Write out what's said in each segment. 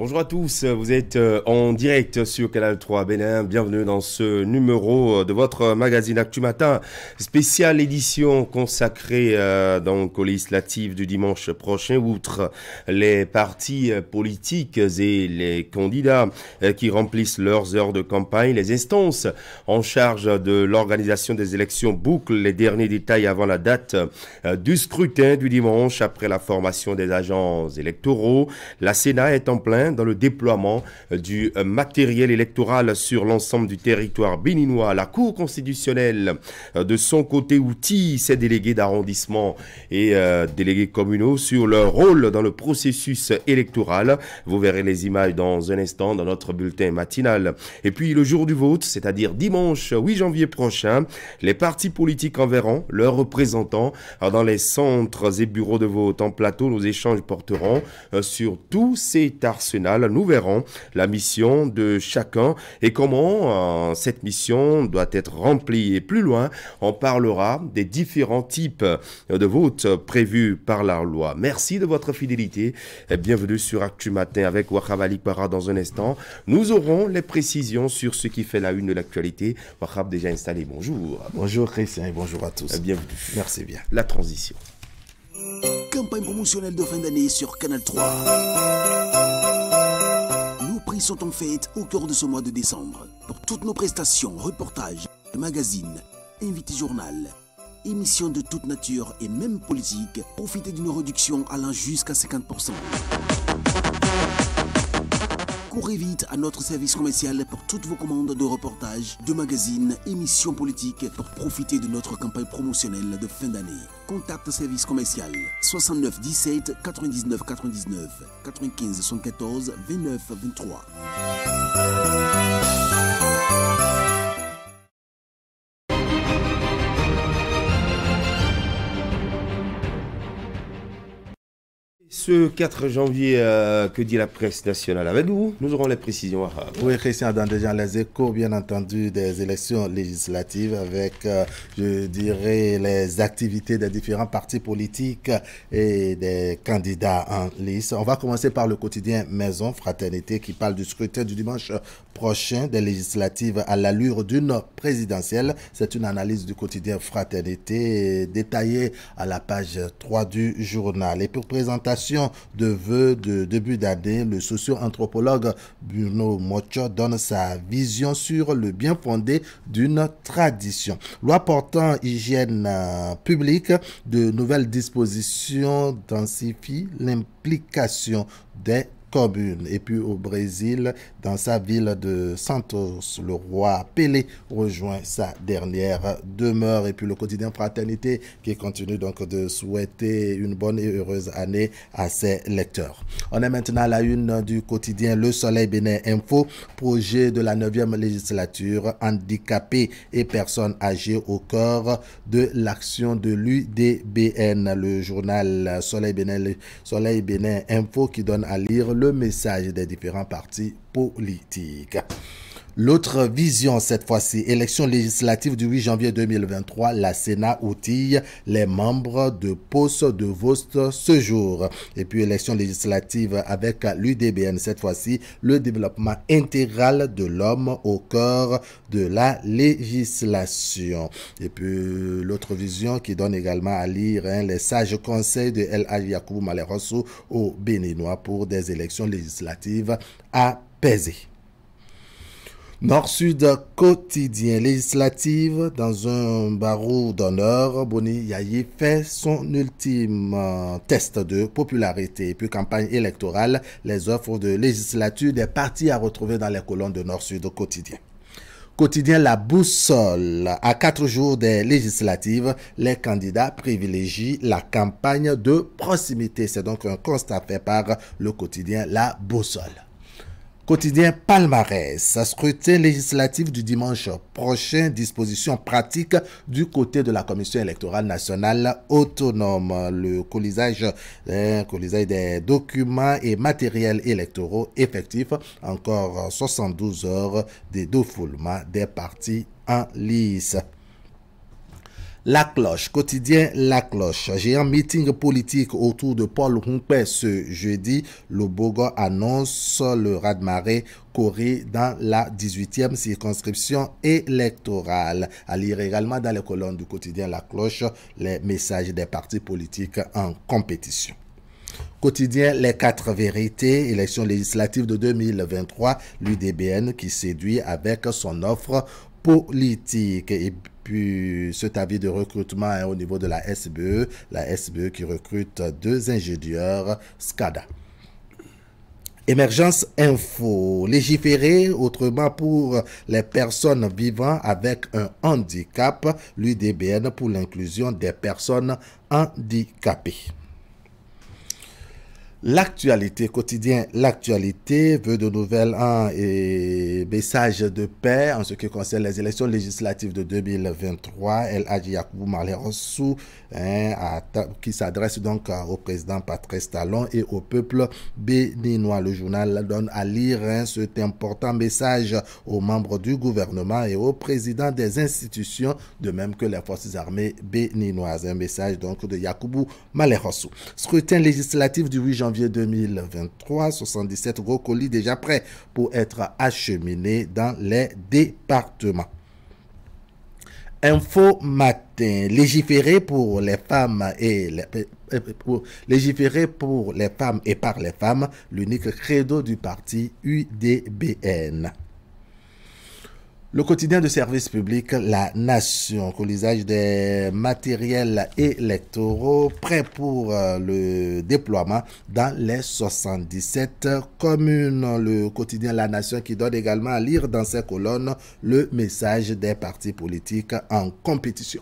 Bonjour à tous, vous êtes en direct sur Canal 3 Bénin. Bienvenue dans ce numéro de votre magazine Actu Matin, spéciale édition consacrée donc aux législatives du dimanche prochain. Outre les partis politiques et les candidats qui remplissent leurs heures de campagne, les instances en charge de l'organisation des élections bouclent les derniers détails avant la date du scrutin du dimanche. Après la formation des agents électoraux, la Sénat est en plein dans le déploiement du matériel électoral sur l'ensemble du territoire béninois. La Cour constitutionnelle, de son côté, outille ses délégués d'arrondissement et délégués communaux sur leur rôle dans le processus électoral. Vous verrez les images dans un instant dans notre bulletin matinal. Et puis le jour du vote, c'est-à-dire dimanche 8 janvier prochain, les partis politiques enverront leurs représentants dans les centres et bureaux de vote. En plateau, nos échanges porteront sur tout cet arsenal. Nous verrons la mission de chacun et comment cette mission doit être remplie. Et plus loin, on parlera des différents types de votes prévus par la loi. Merci de votre fidélité et bienvenue sur Actu Matin avec Wahab Ali Para. Dans un instant, nous aurons les précisions sur ce qui fait la une de l'actualité. Wahab déjà installé, bonjour. Bonjour Christian et bonjour à tous. Bienvenue. Merci bien. La transition. Campagne promotionnelle de fin d'année sur Canal 3. Nos prix sont en fête au cœur de ce mois de décembre. Pour toutes nos prestations, reportages, magazines, invités journal, émissions de toute nature et même politique, profitez d'une réduction allant jusqu'à 50%. Courez vite à notre service commercial pour toutes vos commandes de reportages, de magazines, émissions politiques pour profiter de notre campagne promotionnelle de fin d'année. Contact service commercial 69 17 99 99 95 74 29 23. Ce 4 janvier, que dit la presse nationale avec vous? Nous aurons les précisions. Oui, Christian, dans déjà les échos, bien entendu, des élections législatives avec, je dirais, les activités des différents partis politiques et des candidats en lice. On va commencer par le quotidien Maison Fraternité qui parle du scrutin du dimanche prochain des législatives à l'allure d'une présidentielle. C'est une analyse du quotidien Fraternité détaillée à la page 3 du journal. Et pour présentation de vœux de début d'année, le socio-anthropologue Bruno Mocho donne sa vision sur le bien fondé d'une tradition. Loi portant hygiène publique, de nouvelles dispositions densifient l'implication des communes. Et puis au Brésil, dans sa ville de Santos, le roi Pelé rejoint sa dernière demeure. Et puis le quotidien Fraternité qui continue donc de souhaiter une bonne et heureuse année à ses lecteurs. On est maintenant à la une du quotidien Le Soleil Bénin Info, projet de la 9e législature, handicapés et personnes âgées au cœur de l'action de l'UDBN. Le journal Soleil Bénin Info qui donne à lire le message des différents partis politiques. L'autre vision, cette fois-ci, élection législative du 8 janvier 2023, la Sénat outille les membres de postes de vote ce jour. Et puis, élection législative avec l'UDBN, cette fois-ci, le développement intégral de l'homme au cœur de la législation. Et puis, l'autre vision qui donne également à lire les sages conseils de El Hadji Yakubu Malerosso aux Béninois pour des élections législatives apaisées. Nord-Sud quotidien législative, dans un barreau d'honneur, Boni Yaye fait son ultime test de popularité. Et puis campagne électorale, les offres de législature des partis à retrouver dans les colonnes de Nord-Sud quotidien. Quotidien La Boussole. À 4 jours des législatives, les candidats privilégient la campagne de proximité. C'est donc un constat fait par le quotidien La Boussole. Quotidien Palmarès, scrutin législatif du dimanche prochain, disposition pratique du côté de la Commission électorale nationale autonome. Le colisage des documents et matériels électoraux effectifs, encore 72 heures de défoulement des partis en lice. La Cloche, quotidien La Cloche. Géant meeting politique autour de Paul Rumpé ce jeudi. Le Bourgogne annonce le raz-de-marée Corée dans la 18e circonscription électorale. À lire également dans les colonnes du quotidien La Cloche les messages des partis politiques en compétition. Quotidien Les Quatre Vérités, élection législative de 2023, l'UDBN qui séduit avec son offre politique. Et puis cet avis de recrutement au niveau de la SBE qui recrute 2 ingénieurs SCADA. Émergence Info, légiférer autrement pour les personnes vivant avec un handicap, l'UDBN pour l'inclusion des personnes handicapées. L'actualité, quotidien L'actualité veut de nouvelles et messages de paix en ce qui concerne les élections législatives de 2023. El Hadji Yakubu Malé Rossou qui s'adresse donc au président Patrice Talon et au peuple béninois. Le journal donne à lire cet important message aux membres du gouvernement et au président des institutions, de même que les forces armées béninoises. Un message donc de Yakubu Malé Rossou. Scrutin législatif du 8 janvier 2023, 77 gros colis déjà prêts pour être acheminés dans les départements. Info matin, légiférer pour les femmes et légiférer pour les femmes et par les femmes, l'unique credo du parti UDBN. Le quotidien de service public La Nation, colisage des matériels électoraux prêts pour le déploiement dans les 77 communes. Le quotidien La Nation qui donne également à lire dans ses colonnes le message des partis politiques en compétition.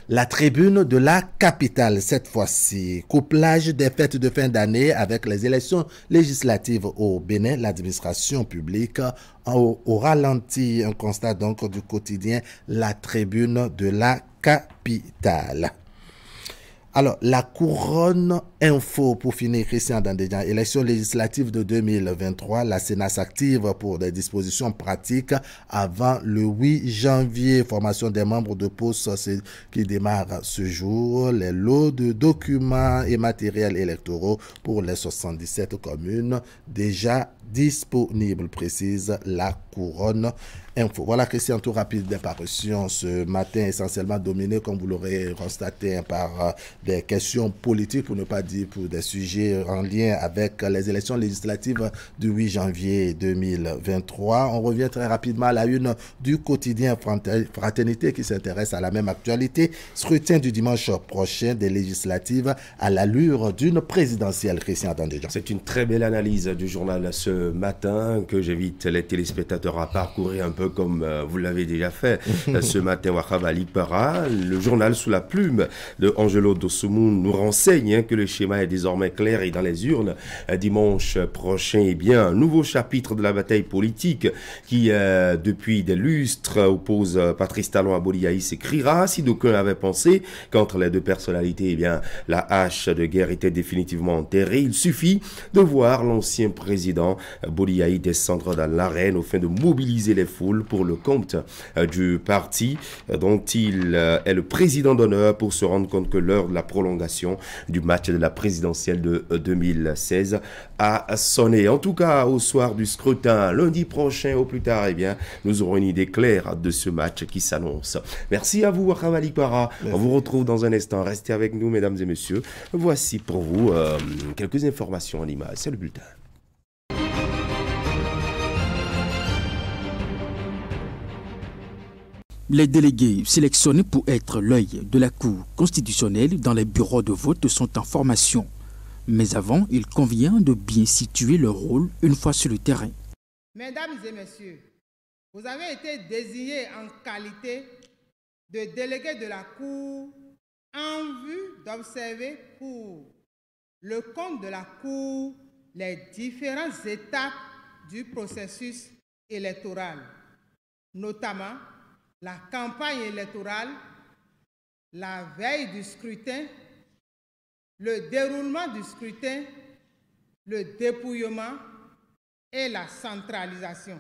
La tribune de la capitale, cette fois-ci, couplage des fêtes de fin d'année avec les élections législatives au Bénin, l'administration publique au ralenti. Un constat donc du quotidien La Tribune de la capitale. Alors, la couronne info pour finir, Christian Dandédian, élection législative de 2023, la Sénat s'active pour des dispositions pratiques avant le 8 janvier. Formation des membres de poste qui démarre ce jour. Les lots de documents et matériels électoraux pour les 77 communes déjà disponibles, précise la couronne info. Voilà, Christian, tout rapide des parutions ce matin, essentiellement dominé, comme vous l'aurez constaté, par des questions politiques, pour ne pas dire pour des sujets en lien avec les élections législatives du 8 janvier 2023. On revient très rapidement à la une du quotidien Fraternité qui s'intéresse à la même actualité. Scrutin du dimanche prochain des législatives à l'allure d'une présidentielle, Christian Dandédian. C'est une très belle analyse du journal ce matin que j'invite les téléspectateurs à parcourir un peu comme vous l'avez déjà fait ce matin. Wakhabali Para, le journal sous la plume de Angelo Dosoumoun nous renseigne que le schéma est désormais clair et dans les urnes. Dimanche prochain, eh bien, un nouveau chapitre de la bataille politique qui, depuis des lustres, oppose Patrice Talon à Boliaï s'écrira. Si d'aucuns avaient pensé qu'entre les deux personnalités, eh bien, la hache de guerre était définitivement enterrée, il suffit de voir l'ancien président Boliaï descendre dans l'arène au fin de mobiliser les foules pour le compte du parti dont il est le président d'honneur, pour se rendre compte que l'heure de la prolongation du match de la présidentielle de 2016 a sonné. En tout cas, au soir du scrutin, lundi prochain au plus tard, eh bien, nous aurons une idée claire de ce match qui s'annonce. Merci à vous, Wakhabali Para. On vous retrouve dans un instant. Restez avec nous, mesdames et messieurs. Voici pour vous quelques informations en images. C'est le bulletin. Les délégués sélectionnés pour être l'œil de la Cour constitutionnelle dans les bureaux de vote sont en formation. Mais avant, il convient de bien situer leur rôle une fois sur le terrain. Mesdames et messieurs, vous avez été désignés en qualité de délégués de la Cour en vue d'observer pour le compte de la Cour les différentes étapes du processus électoral, notamment la campagne électorale, la veille du scrutin, le déroulement du scrutin, le dépouillement et la centralisation.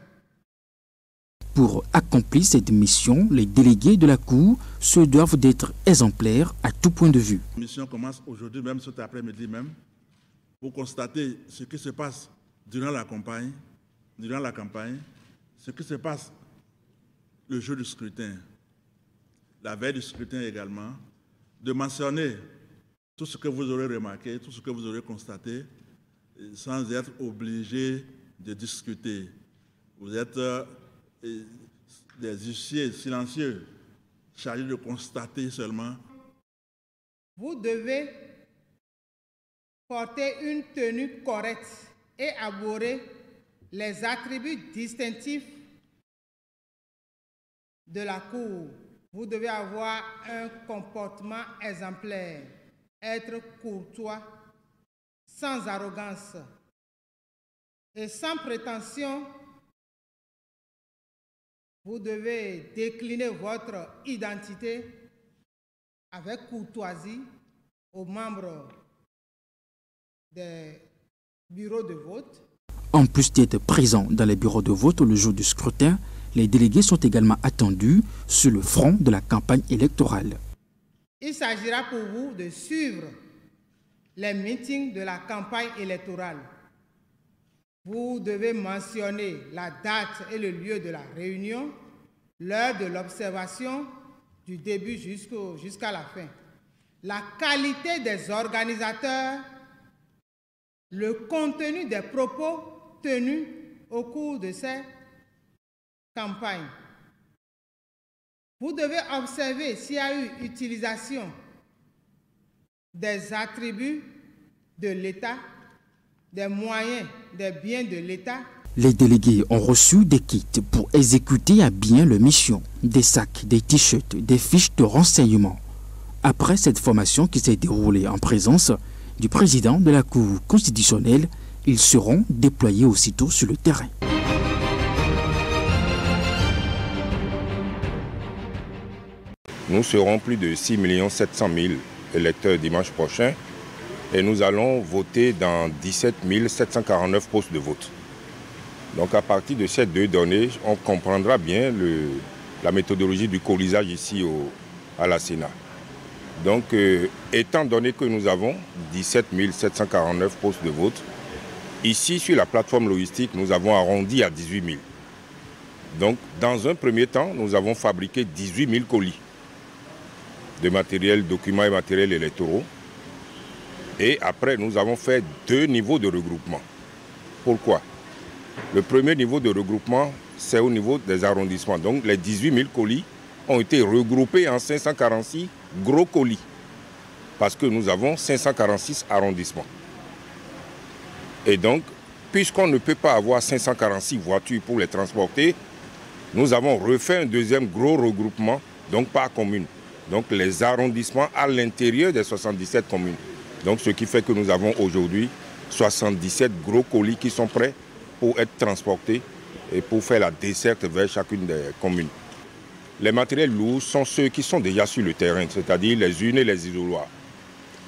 Pour accomplir cette mission, les délégués de la Cour se doivent d'être exemplaires à tout point de vue. La mission commence aujourd'hui, même cet après-midi même, pour constater ce qui se passe durant la campagne, ce qui se passe le jour du scrutin, la veille du scrutin également, de mentionner tout ce que vous aurez remarqué, tout ce que vous aurez constaté, sans être obligé de discuter. Vous êtes des huissiers silencieux, chargés de constater seulement. Vous devez porter une tenue correcte et arborer les attributs distinctifs de la Cour. Vous devez avoir un comportement exemplaire, être courtois, sans arrogance et sans prétention. Vous devez décliner votre identité avec courtoisie aux membres des bureaux de vote. En plus d'être présents dans les bureaux de vote le jour du scrutin, les délégués sont également attendus sur le front de la campagne électorale. Il s'agira pour vous de suivre les meetings de la campagne électorale. Vous devez mentionner la date et le lieu de la réunion, l'heure de l'observation du début jusqu'à la fin, la qualité des organisateurs, le contenu des propos tenus au cours de ces campagnes. Vous devez observer s'il y a eu utilisation des attributs de l'État, des moyens, des biens de l'État. Les délégués ont reçu des kits pour exécuter à bien leur mission, des sacs, des t-shirts, des fiches de renseignement. Après cette formation qui s'est déroulée en présence du président de la Cour constitutionnelle, ils seront déployés aussitôt sur le terrain. Nous serons plus de 6 700 000 électeurs dimanche prochain et nous allons voter dans 17 749 postes de vote. Donc à partir de ces deux données, on comprendra bien la méthodologie du colisage ici à la Sénat. Donc étant donné que nous avons 17 749 postes de vote, ici sur la plateforme logistique, nous avons arrondi à 18 000. Donc dans un premier temps, nous avons fabriqué 18 000 colis de matériel, documents et matériels électoraux. Et après, nous avons fait 2 niveaux de regroupement. Pourquoi? Le premier niveau de regroupement, c'est au niveau des arrondissements. Donc les 18 000 colis ont été regroupés en 546 gros colis. Parce que nous avons 546 arrondissements. Et donc, puisqu'on ne peut pas avoir 546 voitures pour les transporter, nous avons refait un deuxième gros regroupement, donc par commune. Donc les arrondissements à l'intérieur des 77 communes. Donc ce qui fait que nous avons aujourd'hui 77 gros colis qui sont prêts pour être transportés et pour faire la desserte vers chacune des communes. Les matériels lourds sont ceux qui sont déjà sur le terrain, c'est-à-dire les urnes et les isoloirs.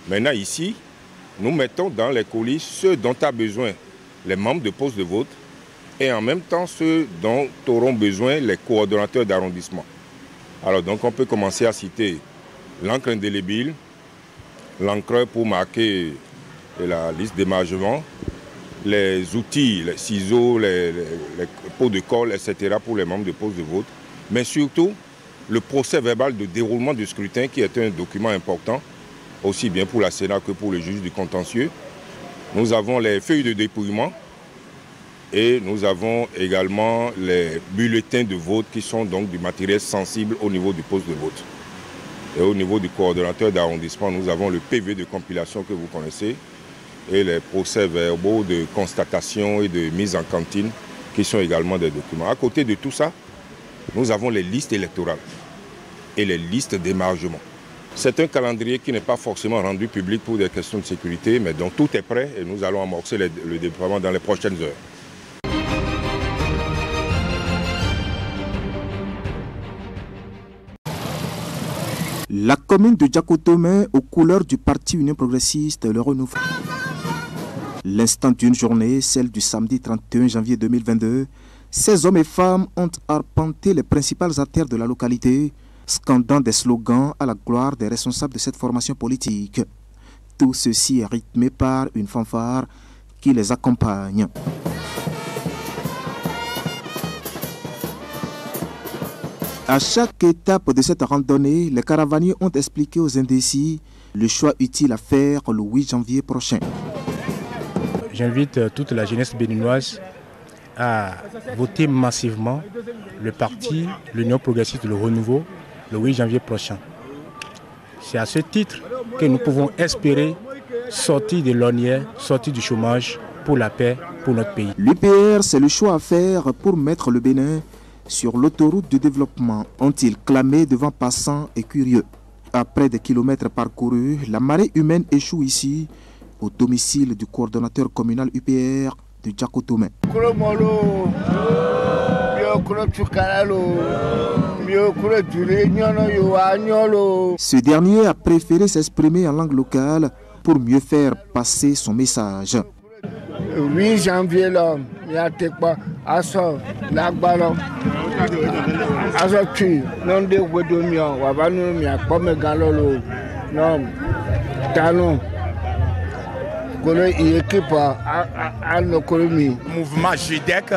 Maintenant ici, nous mettons dans les colis ceux dont a besoin les membres de poste de vote et en même temps ceux dont auront besoin les coordonnateurs d'arrondissement. Alors donc on peut commencer à citer l'encre indélébile, l'encreur pour marquer la liste d'émargement, les outils, les ciseaux, les pots de colle, etc. pour les membres de poste de vote, mais surtout le procès verbal de déroulement du scrutin qui est un document important, aussi bien pour la Sénat que pour le juge du contentieux. Nous avons les feuilles de dépouillement et nous avons également les bulletins de vote qui sont donc du matériel sensible au niveau du poste de vote. Et au niveau du coordonnateur d'arrondissement, nous avons le PV de compilation que vous connaissez et les procès-verbaux de constatation et de mise en cantine qui sont également des documents. À côté de tout ça, nous avons les listes électorales et les listes d'émargement. C'est un calendrier qui n'est pas forcément rendu public pour des questions de sécurité, mais dont tout est prêt et nous allons amorcer le déploiement dans les prochaines heures. La commune de Diakotome aux couleurs du parti Union progressiste Le Renouveau. L'instant d'une journée, celle du samedi 31 janvier 2022, Ces hommes et femmes ont arpenté les principales artères de la localité, scandant des slogans à la gloire des responsables de cette formation politique. Tout ceci est rythmé par une fanfare qui les accompagne. À chaque étape de cette randonnée, les caravaniers ont expliqué aux indécis le choix utile à faire le 8 janvier prochain. J'invite toute la jeunesse béninoise à voter massivement le parti, l'Union progressiste, le renouveau, le 8 janvier prochain. C'est à ce titre que nous pouvons espérer sortir de l'ornière, sortir du chômage pour la paix, pour notre pays. L'UPR, c'est le choix à faire pour mettre le Bénin sur l'autoroute du développement, ont-ils clamé devant passants et curieux. Après des kilomètres parcourus, la marée humaine échoue ici, au domicile du coordonnateur communal UPR de Djakotomé. Ce dernier a préféré s'exprimer en langue locale pour mieux faire passer son message. 8 janvier là, il y a quoi aso lagbalo aso tu non de wedomio wa ba nu mi akome galolo non talon kolo équipe à l'économie. Mouvement JDEC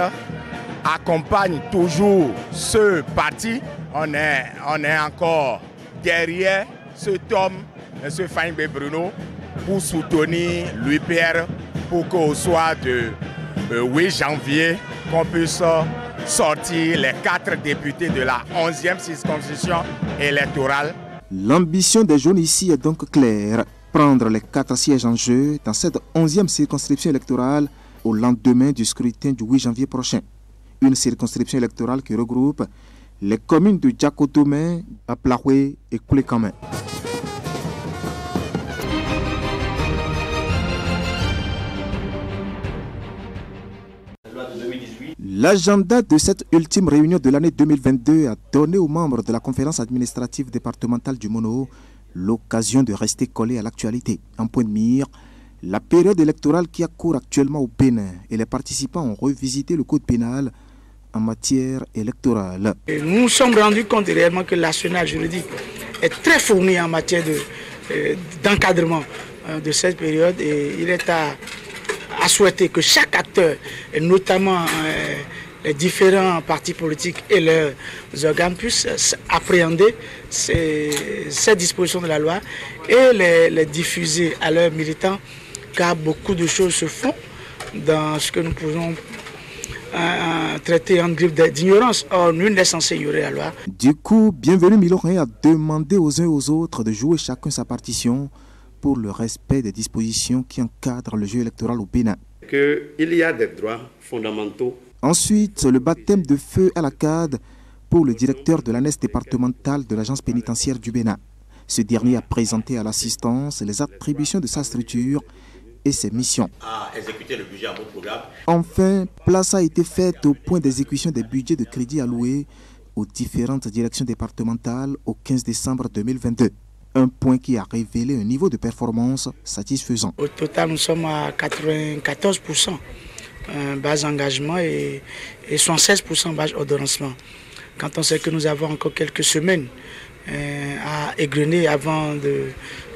accompagne toujours ce parti. On est encore derrière cet homme, M. Fahimbe Bruno, pour soutenir l'UPR pour qu'au soir de 8 janvier, qu'on puisse sortir les 4 députés de la 11e circonscription électorale. L'ambition des jeunes ici est donc claire. Prendre les 4 sièges en jeu dans cette 11e circonscription électorale au lendemain du scrutin du 8 janvier prochain. Une circonscription électorale qui regroupe les communes de Djakotomé, Aplahoué et Koulekame. L'agenda de cette ultime réunion de l'année 2022 a donné aux membres de la conférence administrative départementale du Mono l'occasion de rester collés à l'actualité. En point de mire, la période électorale qui a cours actuellement au Bénin et les participants ont revisité le code pénal en matière électorale. Nous nous sommes rendus compte réellement que l'arsenal juridique est très fourni en matière d'encadrement de cette période et il est à souhaiter que chaque acteur, et notamment les différents partis politiques et leurs organes, puissent appréhender ces dispositions de la loi et les diffuser à leurs militants, car beaucoup de choses se font dans ce que nous pouvons traiter en grippe d'ignorance. Or, nul n'est censé ignorer la loi. Du coup, bienvenue Milorin a demandé aux uns et aux autres de jouer chacun sa partition pour le respect des dispositions qui encadrent le jeu électoral au Bénin. Qu'il y a des droits fondamentaux. Ensuite, le baptême de feu à la CAD pour le directeur de l'ANES départementale de l'agence pénitentiaire du Bénin. Ce dernier a présenté à l'assistance les attributions de sa structure et ses missions. À exécuter le budget à bon programme. Enfin, place a été faite au point d'exécution des budgets de crédit alloués aux différentes directions départementales au 15 décembre 2022. Un point qui a révélé un niveau de performance satisfaisant. Au total, nous sommes à 94% base engagement et 76% base ordonnancement. Quand on sait que nous avons encore quelques semaines à égrener avant de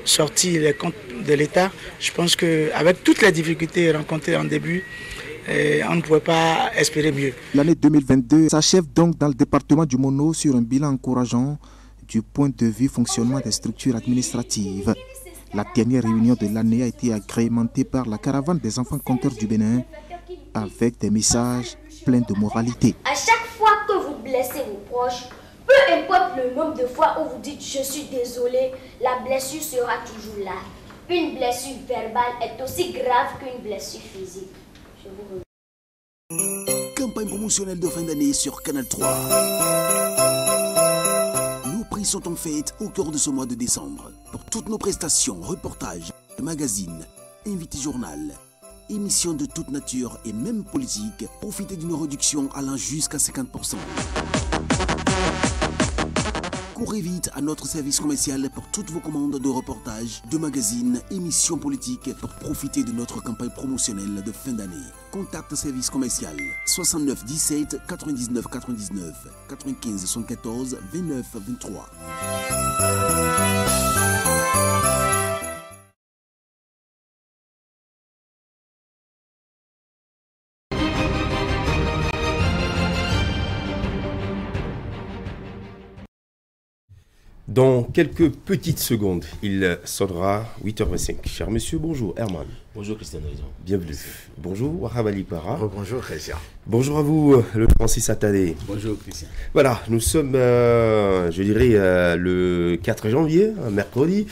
sortir les comptes de l'État, je pense qu'avec toutes les difficultés rencontrées en début, on ne pouvait pas espérer mieux. L'année 2022 s'achève donc dans le département du Mono sur un bilan encourageant du point de vue fonctionnement des structures administratives. La dernière réunion de l'année a été agrémentée par la caravane des enfants conteurs du Bénin avec des messages pleins de moralité. À chaque fois que vous blessez vos proches, peu importe le nombre de fois où vous dites « je suis désolé », la blessure sera toujours là. Une blessure verbale est aussi grave qu'une blessure physique. Je vous remercie. Campagne promotionnelle de fin d'année sur Canal 3. Nos prix sont en fête au cours de ce mois de décembre. Pour toutes nos prestations, reportages, magazines, invités journal, émissions de toute nature et même politique, profitez d'une réduction allant jusqu'à 50%. Courez vite à notre service commercial pour toutes vos commandes de reportages, de magazines, émissions politiques pour profiter de notre campagne promotionnelle de fin d'année. Contact service commercial 69 17 99 99 95 74 29 23. Dans quelques petites secondes, il sonnera 8h25. Cher monsieur, bonjour. Herman. Bonjour Christian Rizon. Bienvenue. Bonjour Wahabali Para. Bonjour Christian. Bonjour à vous, le Francis Attadé. Bonjour Christian. Voilà, nous sommes, je dirais, le 4 janvier, un mercredi.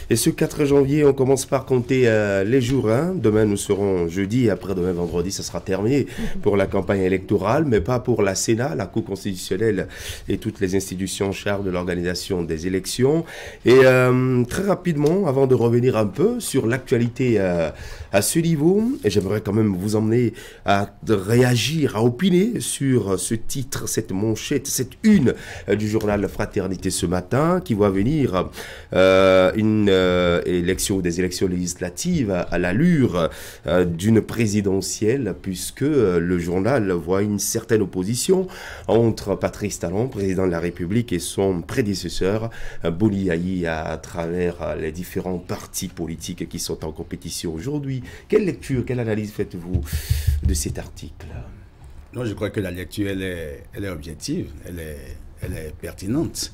Et ce 4 janvier, on commence par compter les jours. Demain, nous serons jeudi, et après-demain, vendredi, ça sera terminé pour la campagne électorale, mais pas pour la Sénat, la Cour constitutionnelle et toutes les institutions en charge de l'organisation des élections. Et très rapidement, avant de revenir un peu sur l'actualité à ce niveau, et j'aimerais quand même vous emmener à réagir, à opiner sur ce titre, cette manchette, cette une du journal Fraternité ce matin, qui voit venir une des élections législatives à l'allure d'une présidentielle, puisque le journal voit une certaine opposition entre Patrice Talon, président de la République, et son prédécesseur Boni Yayi, à travers les différents partis politiques qui sont en compétition aujourd'hui. Quelle lecture, quelle analyse faites-vous de cet article? Non, je crois que la lecture, elle est objective, elle est pertinente.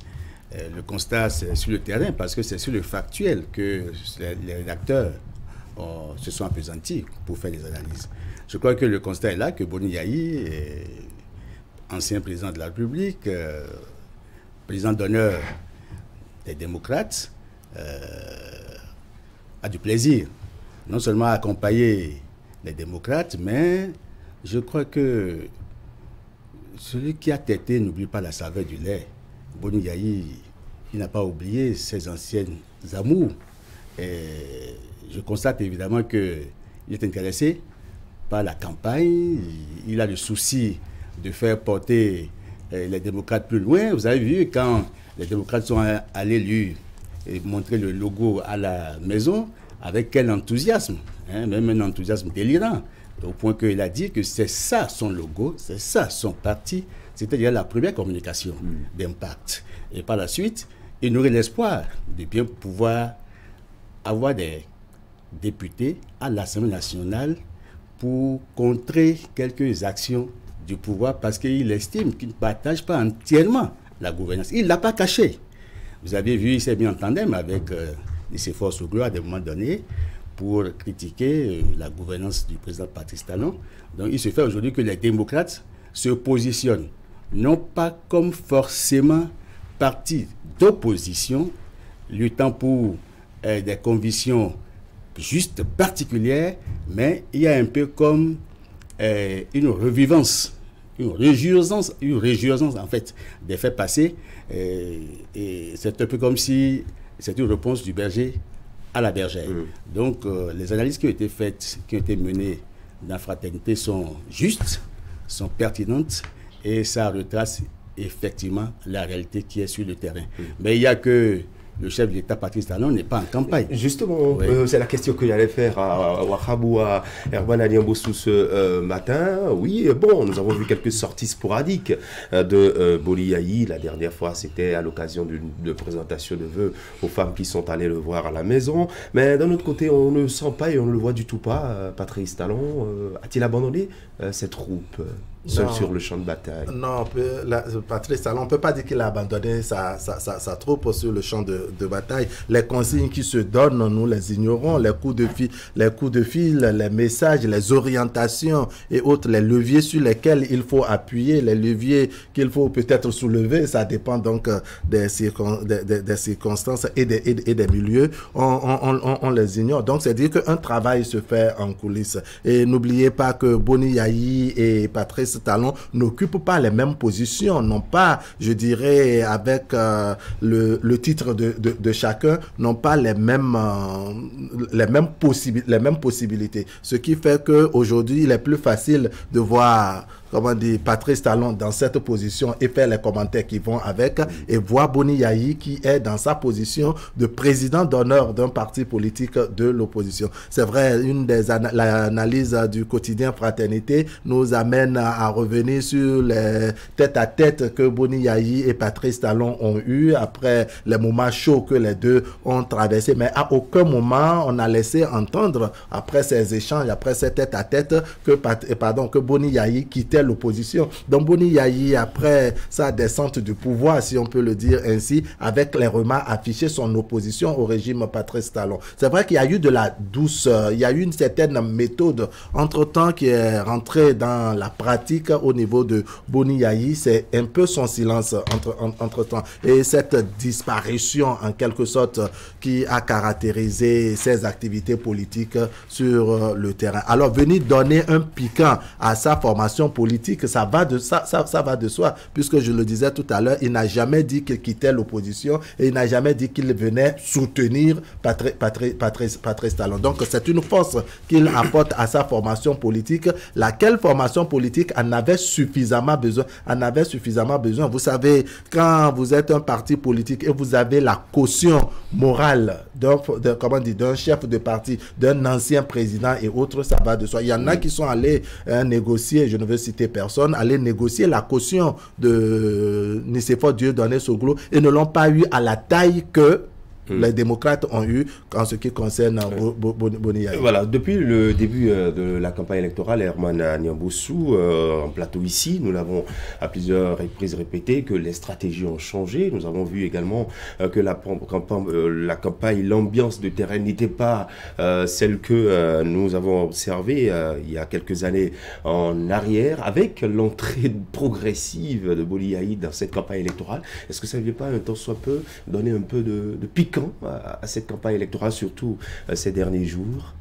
Le constat, c'est sur le terrain, parce que c'est sur le factuel que les rédacteurs se sont appesantis pour faire des analyses. Je crois que le constat est là, que Boni Yayi, ancien président de la République, président d'honneur des démocrates, a du plaisir, non seulement à accompagner les démocrates, mais je crois que celui qui a tété n'oublie pas la saveur du lait. Boni Yayi, il n'a pas oublié ses anciennes amours. Et je constate évidemment qu'il est intéressé par la campagne. Il a le souci de faire porter les démocrates plus loin. Vous avez vu, quand les démocrates sont allés lui montrer le logo à la maison, avec quel enthousiasme, même un enthousiasme délirant, au point qu'il a dit que c'est ça son logo, c'est ça son parti. C'est-à-dire la première communication d'impact. Et par la suite, il nourrit l'espoir de bien pouvoir avoir des députés à l'Assemblée nationale pour contrer quelques actions du pouvoir, parce qu'il estime qu'il ne partage pas entièrement la gouvernance. Il ne l'a pas caché. Vous avez vu, il s'est mis en tandem avec ses forces au gloire à des moments donnés pour critiquer la gouvernance du président Patrice Talon. Donc il se fait aujourd'hui que les démocrates se positionnent non pas comme forcément parti d'opposition, luttant pour des convictions juste particulières, mais il y a un peu comme une revivance, une réjouissance en fait des faits passés, et c'est un peu comme si c'était une réponse du berger à la bergère. Donc les analyses qui ont été faites, qui ont été menées dans la fraternité sont justes, sont pertinentes, et ça retrace effectivement la réalité qui est sur le terrain. Mais il y a que le chef de l'État, Patrice Talon, n'est pas en campagne. Justement, c'est la question que j'allais faire à Wahabou, à Herman Aliambossou ce matin. Oui, bon, nous avons vu quelques sorties sporadiques de Boni Yayi. La dernière fois, c'était à l'occasion de présentation de vœux aux femmes qui sont allées le voir à la maison. Mais d'un autre côté, on ne sent pas et on ne le voit du tout pas. Patrice Talon a-t-il abandonné cette troupe seul sur le champ de bataille? Non, Patrice Talon, on ne peut pas dire qu'il a abandonné sa troupe sur le champ de bataille. Les consignes qui se donnent, nous les ignorons. Les coups de fil, les messages, les orientations et autres, les leviers sur lesquels il faut appuyer, les leviers qu'il faut peut-être soulever, ça dépend donc des circonstances et des milieux. On les ignore. Donc, c'est dire qu'un travail se fait en coulisses. Et n'oubliez pas que Boni Yayi et Patrice Talon n'occupent pas les mêmes positions, non pas, je dirais, avec le titre de chacun, n'ont pas les mêmes possibilités. Ce qui fait qu'aujourd'hui, il est plus facile de voir comment dire, Patrice Talon dans cette position et faire les commentaires qui vont avec, et voir Boni Yayi qui est dans sa position de président d'honneur d'un parti politique de l'opposition. C'est vrai, l'analyse du quotidien Fraternité nous amène à revenir sur les tête-à-tête que Boni Yayi et Patrice Talon ont eu après les moments chauds que les deux ont traversés. Mais à aucun moment on a laissé entendre, après ces échanges, après ces tête-à-tête, que Boni Yayi quittait l'opposition. Donc Boni Yayi, après sa descente du pouvoir, si on peut le dire ainsi, avec les remarques, affiché son opposition au régime Patrice Talon. C'est vrai qu'il y a eu de la douceur, il y a eu une certaine méthode entre-temps qui est rentrée dans la pratique au niveau de Boni Yayi. C'est un peu son silence entre-temps. Et cette disparition, en quelque sorte, qui a caractérisé ses activités politiques sur le terrain. Alors, venir donner un piquant à sa formation politique, ça va de soi, puisque je le disais tout à l'heure, il n'a jamais dit qu'il quittait l'opposition et il n'a jamais dit qu'il venait soutenir Patrice Talon. Donc, c'est une force qu'il apporte à sa formation politique, laquelle formation politique en avait suffisamment besoin. Vous savez, quand vous êtes un parti politique et vous avez la caution morale d'un chef de parti, d'un ancien président et autres, ça va de soi. Il y en a qui sont allés négocier, je ne veux citer personne, aller négocier la caution de Nicéphore Dieudonné Soglo et ne l'ont pas eu à la taille que les démocrates ont eu en ce qui concerne Boni Yayi. Voilà, depuis le début de la campagne électorale, Herman Niamboussou, en plateau ici, nous l'avons à plusieurs reprises répété que les stratégies ont changé. Nous avons vu également que la campagne, l'ambiance de terrain n'était pas celle que nous avons observée il y a quelques années en arrière, avec l'entrée progressive de Boni Yayi dans cette campagne électorale. Est-ce que ça ne vient pas un temps soit peu donner un peu de piquant à cette campagne électorale, surtout ces derniers jours?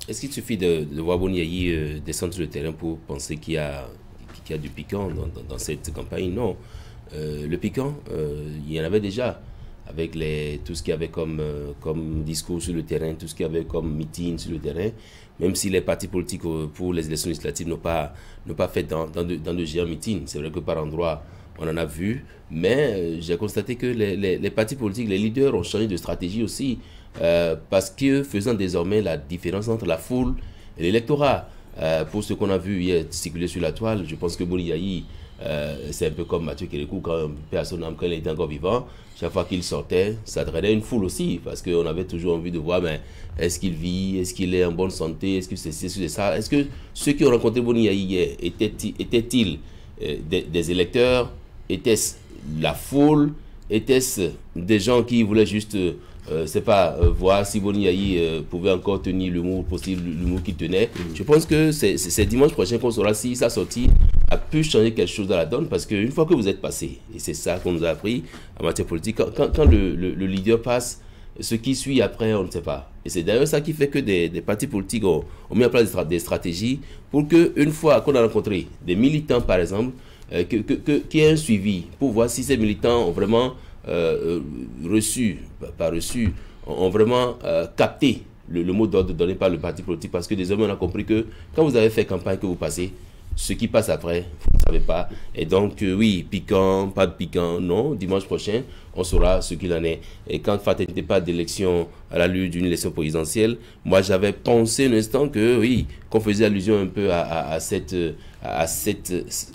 Est-ce qu'il suffit de voir Boni Yayi descendre sur le terrain pour penser qu'il y a du piquant dans cette campagne? Non. Le piquant, il y en avait déjà, avec tout ce qu'il y avait comme discours sur le terrain, tout ce qu'il y avait comme meeting sur le terrain, même si les partis politiques pour les élections législatives n'ont pas fait dans de géants meetings. C'est vrai que par endroits, on en a vu, mais j'ai constaté que les partis politiques, les leaders ont changé de stratégie aussi, parce que faisant désormais la différence entre la foule et l'électorat. Pour ce qu'on a vu hier circuler sur la toile, je pense que Boni Yayi, c'est un peu comme Mathieu Kérékou, quand il était encore vivant, chaque fois qu'il sortait, ça drainait une foule aussi, parce qu'on avait toujours envie de voir, mais est-ce qu'il vit, est-ce qu'il est en bonne santé, est-ce que c'est ça, est-ce que ceux qui ont rencontré Boni Yayi hier étaient-ils des électeurs? Était-ce la foule? Était-ce des gens qui voulaient juste, voir si Boni Yayi pouvait encore tenir l'humour possible, l'humour qu'il tenait? Je pense que c'est dimanche prochain qu'on saura si sa sortie a pu changer quelque chose dans la donne, parce qu'une fois que vous êtes passé, et c'est ça qu'on nous a appris en matière politique, quand le leader passe, ce qui suit après, on ne sait pas. Et c'est d'ailleurs ça qui fait que des partis politiques ont mis en place des stratégies pour qu'une fois qu'on a rencontré des militants, par exemple, qu'il y ait un suivi pour voir si ces militants ont vraiment ont vraiment capté le mot d'ordre donné par le parti politique, parce que désormais on a compris que quand vous avez fait campagne, que vous passez, ce qui passe après, vous ne savez pas. Et donc, oui, piquant, pas de piquant, non. Dimanche prochain, on saura ce qu'il en est. Et quand Fatah n'était pas d'élection à la lutte d'une élection présidentielle, moi j'avais pensé un instant que, oui, qu'on faisait allusion un peu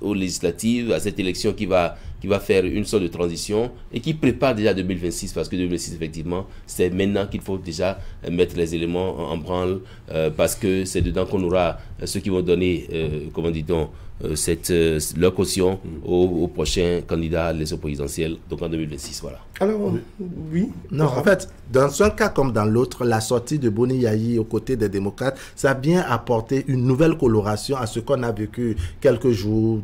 aux législatives, à cette élection qui va faire une sorte de transition et qui prépare déjà 2026, parce que 2026, effectivement, c'est maintenant qu'il faut déjà mettre les éléments en branle, parce que c'est dedans qu'on aura ceux qui vont donner, comment dit-on, leur caution au prochain candidat à l'élection présidentielle, donc en 2026, voilà. Alors, oui. Non, en fait, dans un cas comme dans l'autre, la sortie de Boni Yayi aux côtés des démocrates, ça vient apporter une nouvelle coloration à ce qu'on a vécu quelques jours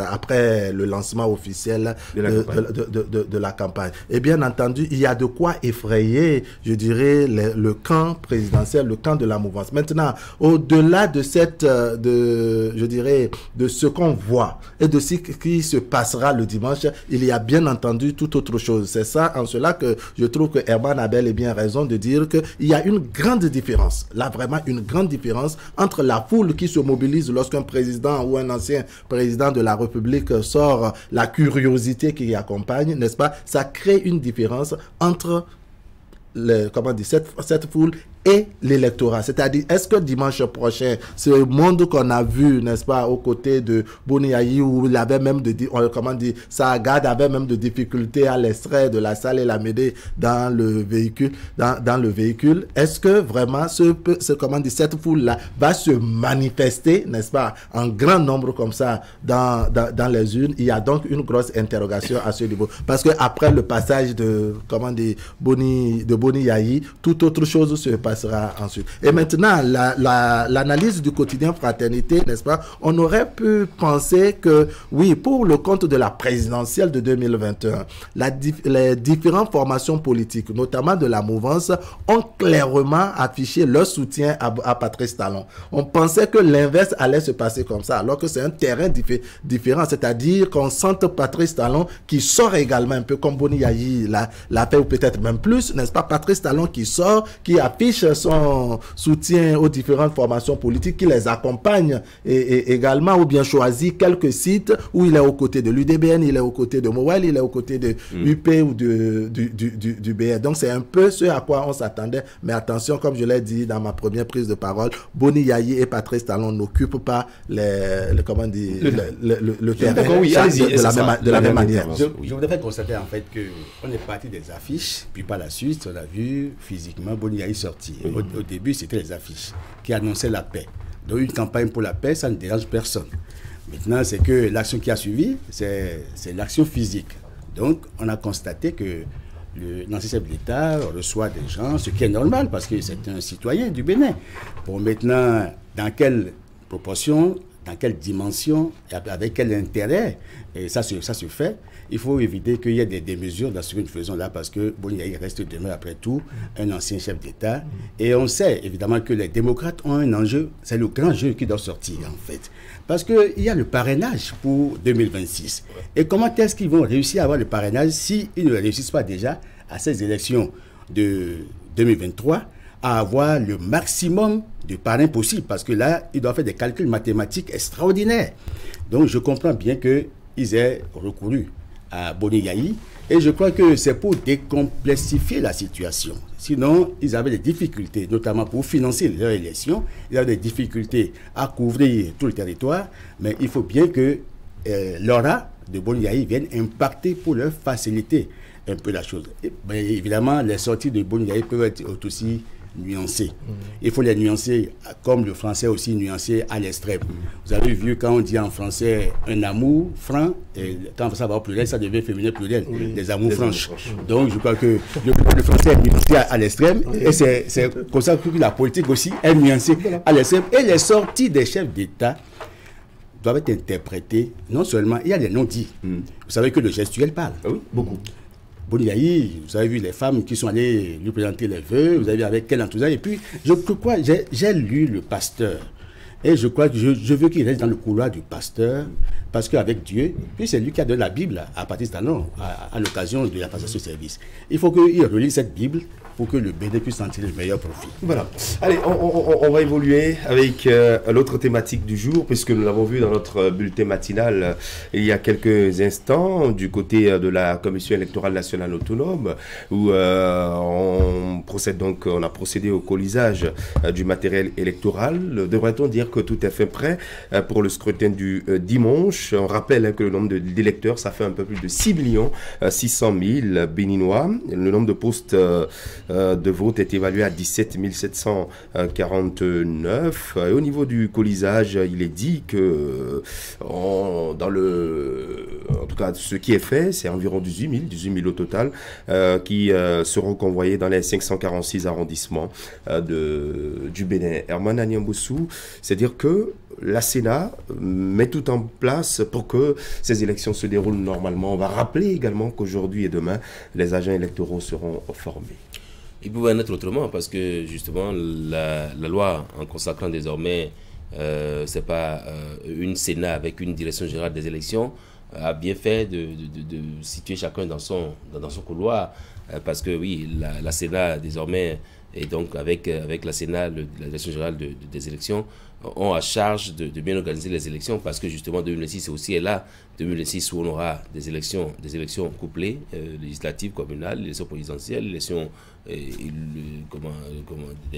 après le lancement officiel de la campagne. Et bien entendu, il y a de quoi effrayer, je dirais, le camp présidentiel, le camp de la mouvance. Maintenant, au-delà de cette, je dirais, de ce qu'on voit et de ce qui se passera le dimanche, il y a bien entendu tout autre chose. C'est ça, en cela que je trouve que Herman a bel et bien raison de dire qu'il y a une grande différence, là vraiment une grande différence entre la foule qui se mobilise lorsqu'un président ou un ancien président de la République sort, la curiosité qui y accompagne, n'est-ce pas? Ça crée une différence entre cette foule et l'électorat. C'est-à-dire, est-ce que dimanche prochain, ce monde qu'on a vu, n'est-ce pas, aux côtés de Boni Yayi, où il avait même Saagad avait même de difficultés à l'extrait de la salle et la m'aider dans le véhicule, est-ce que vraiment cette foule-là va se manifester, n'est-ce pas, en grand nombre comme ça dans les urnes? Il y a donc une grosse interrogation à ce niveau. Parce que après le passage de Boni Yayi, toute autre chose se passe ensuite. Et maintenant, l'analyse du quotidien Fraternité, n'est-ce pas, on aurait pu penser que, oui, pour le compte de la présidentielle de 2021, les différentes formations politiques, notamment de la mouvance, ont clairement affiché leur soutien à Patrice Talon. On pensait que l'inverse allait se passer comme ça, alors que c'est un terrain différent, c'est-à-dire qu'on sente Patrice Talon qui sort également, un peu comme Boni Yayi l'a fait, ou peut-être même plus, n'est-ce pas, Patrice Talon qui sort, qui affiche son soutien aux différentes formations politiques, qui les accompagne et également, ou bien choisit quelques sites où il est aux côtés de l'UDBN, il est aux côtés de Mowel, il est aux côtés de UP ou du BR. Donc c'est un peu ce à quoi on s'attendait, mais attention, comme je l'ai dit dans ma première prise de parole, Boni Yayi et Patrice Talon n'occupent pas le terrain de la même manière. Je voudrais constater en fait qu'on est parti des affiches, puis par la suite, on a vu physiquement Boni Yayi sortir. Au début, c'était les affiches qui annonçaient la paix. Donc une campagne pour la paix, ça ne dérange personne. Maintenant, c'est que l'action qui a suivi, c'est l'action physique. Donc, on a constaté que l'ancien chef d'État reçoit des gens, ce qui est normal parce que c'est un citoyen du Bénin. Bon, maintenant, dans quelle proportion, dans quelle dimension, avec quel intérêt, et ça se fait. Il faut éviter qu'il y ait des mesures dans ce que nous faisons là, parce que Boni Yayi reste demain, après tout, un ancien chef d'État. Et on sait évidemment que les démocrates ont un enjeu, c'est le grand jeu qui doit sortir en fait. Parce qu'il y a le parrainage pour 2026. Et comment est-ce qu'ils vont réussir à avoir le parrainage s'ils ne réussissent pas déjà à ces élections de 2023 à avoir le maximum de parrains possible? Parce que là, ils doivent faire des calculs mathématiques extraordinaires. Donc je comprends bien qu'ils aient recouru à Boni Yayi, et je crois que c'est pour décomplexifier la situation. Sinon, ils avaient des difficultés, notamment pour financer leur élection, ils avaient des difficultés à couvrir tout le territoire, mais il faut bien que l'aura de Boni Yayi vienne impacter pour leur faciliter un peu la chose. Mais évidemment, les sorties de Boni Yayi peuvent être aussi nuancées. Il faut les nuancer, comme le français aussi nuancé à l'extrême. Vous avez vu quand on dit en français un amour franc, et quand ça va au pluriel, ça devient féminin pluriel, les amours franches. Donc je crois que le français est nuancé à l'extrême, et c'est comme ça que la politique aussi est nuancée à l'extrême. Et les sorties des chefs d'État doivent être interprétées, non seulement, il y a les non-dits. Vous savez que le gestuel parle. Oui, beaucoup. Boni Yayi, vous avez vu les femmes qui sont allées lui présenter les vœux, vous avez vu avec quel enthousiasme. Et puis, je crois, j'ai lu le pasteur. Et je crois que je veux qu'il reste dans le couloir du pasteur, parce qu'avec Dieu, puis c'est lui qui a donné la Bible à Patrice Talon à l'occasion de la passation de service. Il faut qu'il relise cette Bible pour que le Bénin puisse en tirer le meilleur profit. Voilà. Allez, on va évoluer avec l'autre thématique du jour, puisque nous l'avons vu dans notre bulletin matinal il y a quelques instants, du côté de la Commission électorale nationale autonome, où on a procédé au colisage du matériel électoral. Devrait-on dire que tout est fait prêt pour le scrutin du dimanche? On rappelle que le nombre d'électeurs, ça fait un peu plus de 6 600 000 Béninois. Le nombre de postes de vote est évalué à 17 749. Et au niveau du colisage, il est dit que en tout cas, ce qui est fait, c'est environ 18 000 au total qui seront convoyés dans les 546 arrondissements du Bénin. Herman Anyamboussou, c'est-à-dire que la Sénat met tout en place pour que ces élections se déroulent normalement. On va rappeler également qu'aujourd'hui et demain, les agents électoraux seront formés. Il pouvait en être autrement parce que justement la loi, en consacrant désormais c'est pas une Sénat avec une direction générale des élections, a bien fait de situer chacun dans son couloir, parce que oui, la Sénat désormais, et donc avec la Sénat, la direction générale des élections, ont à charge de bien organiser les élections, parce que justement 2026 aussi est là, 2026 où on aura des élections couplées, législatives, communales, élections présidentielles, élections des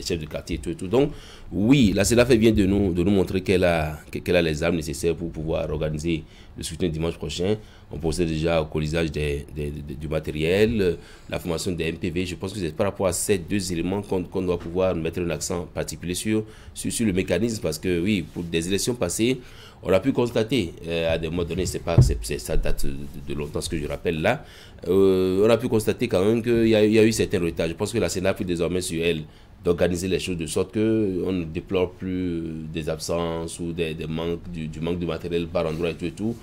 chefs de quartier et tout. Donc oui, la Sénat fait bien de nous montrer qu'elle a les armes nécessaires pour pouvoir organiser le scrutin dimanche prochain. On procède déjà au colisage du matériel, la formation des MPV. Je pense que c'est par rapport à ces deux éléments qu'on doit pouvoir mettre un accent particulier sur le mécanisme, parce que oui, pour des élections passées, on a pu constater, à des moments donnés, ça date de longtemps, ce que je rappelle là, on a pu constater quand même qu'il y a eu certains retards. Je pense que la Sénat a pris désormais sur elle d'organiser les choses de sorte qu'on ne déplore plus des absences ou du manque de matériel par endroit et tout.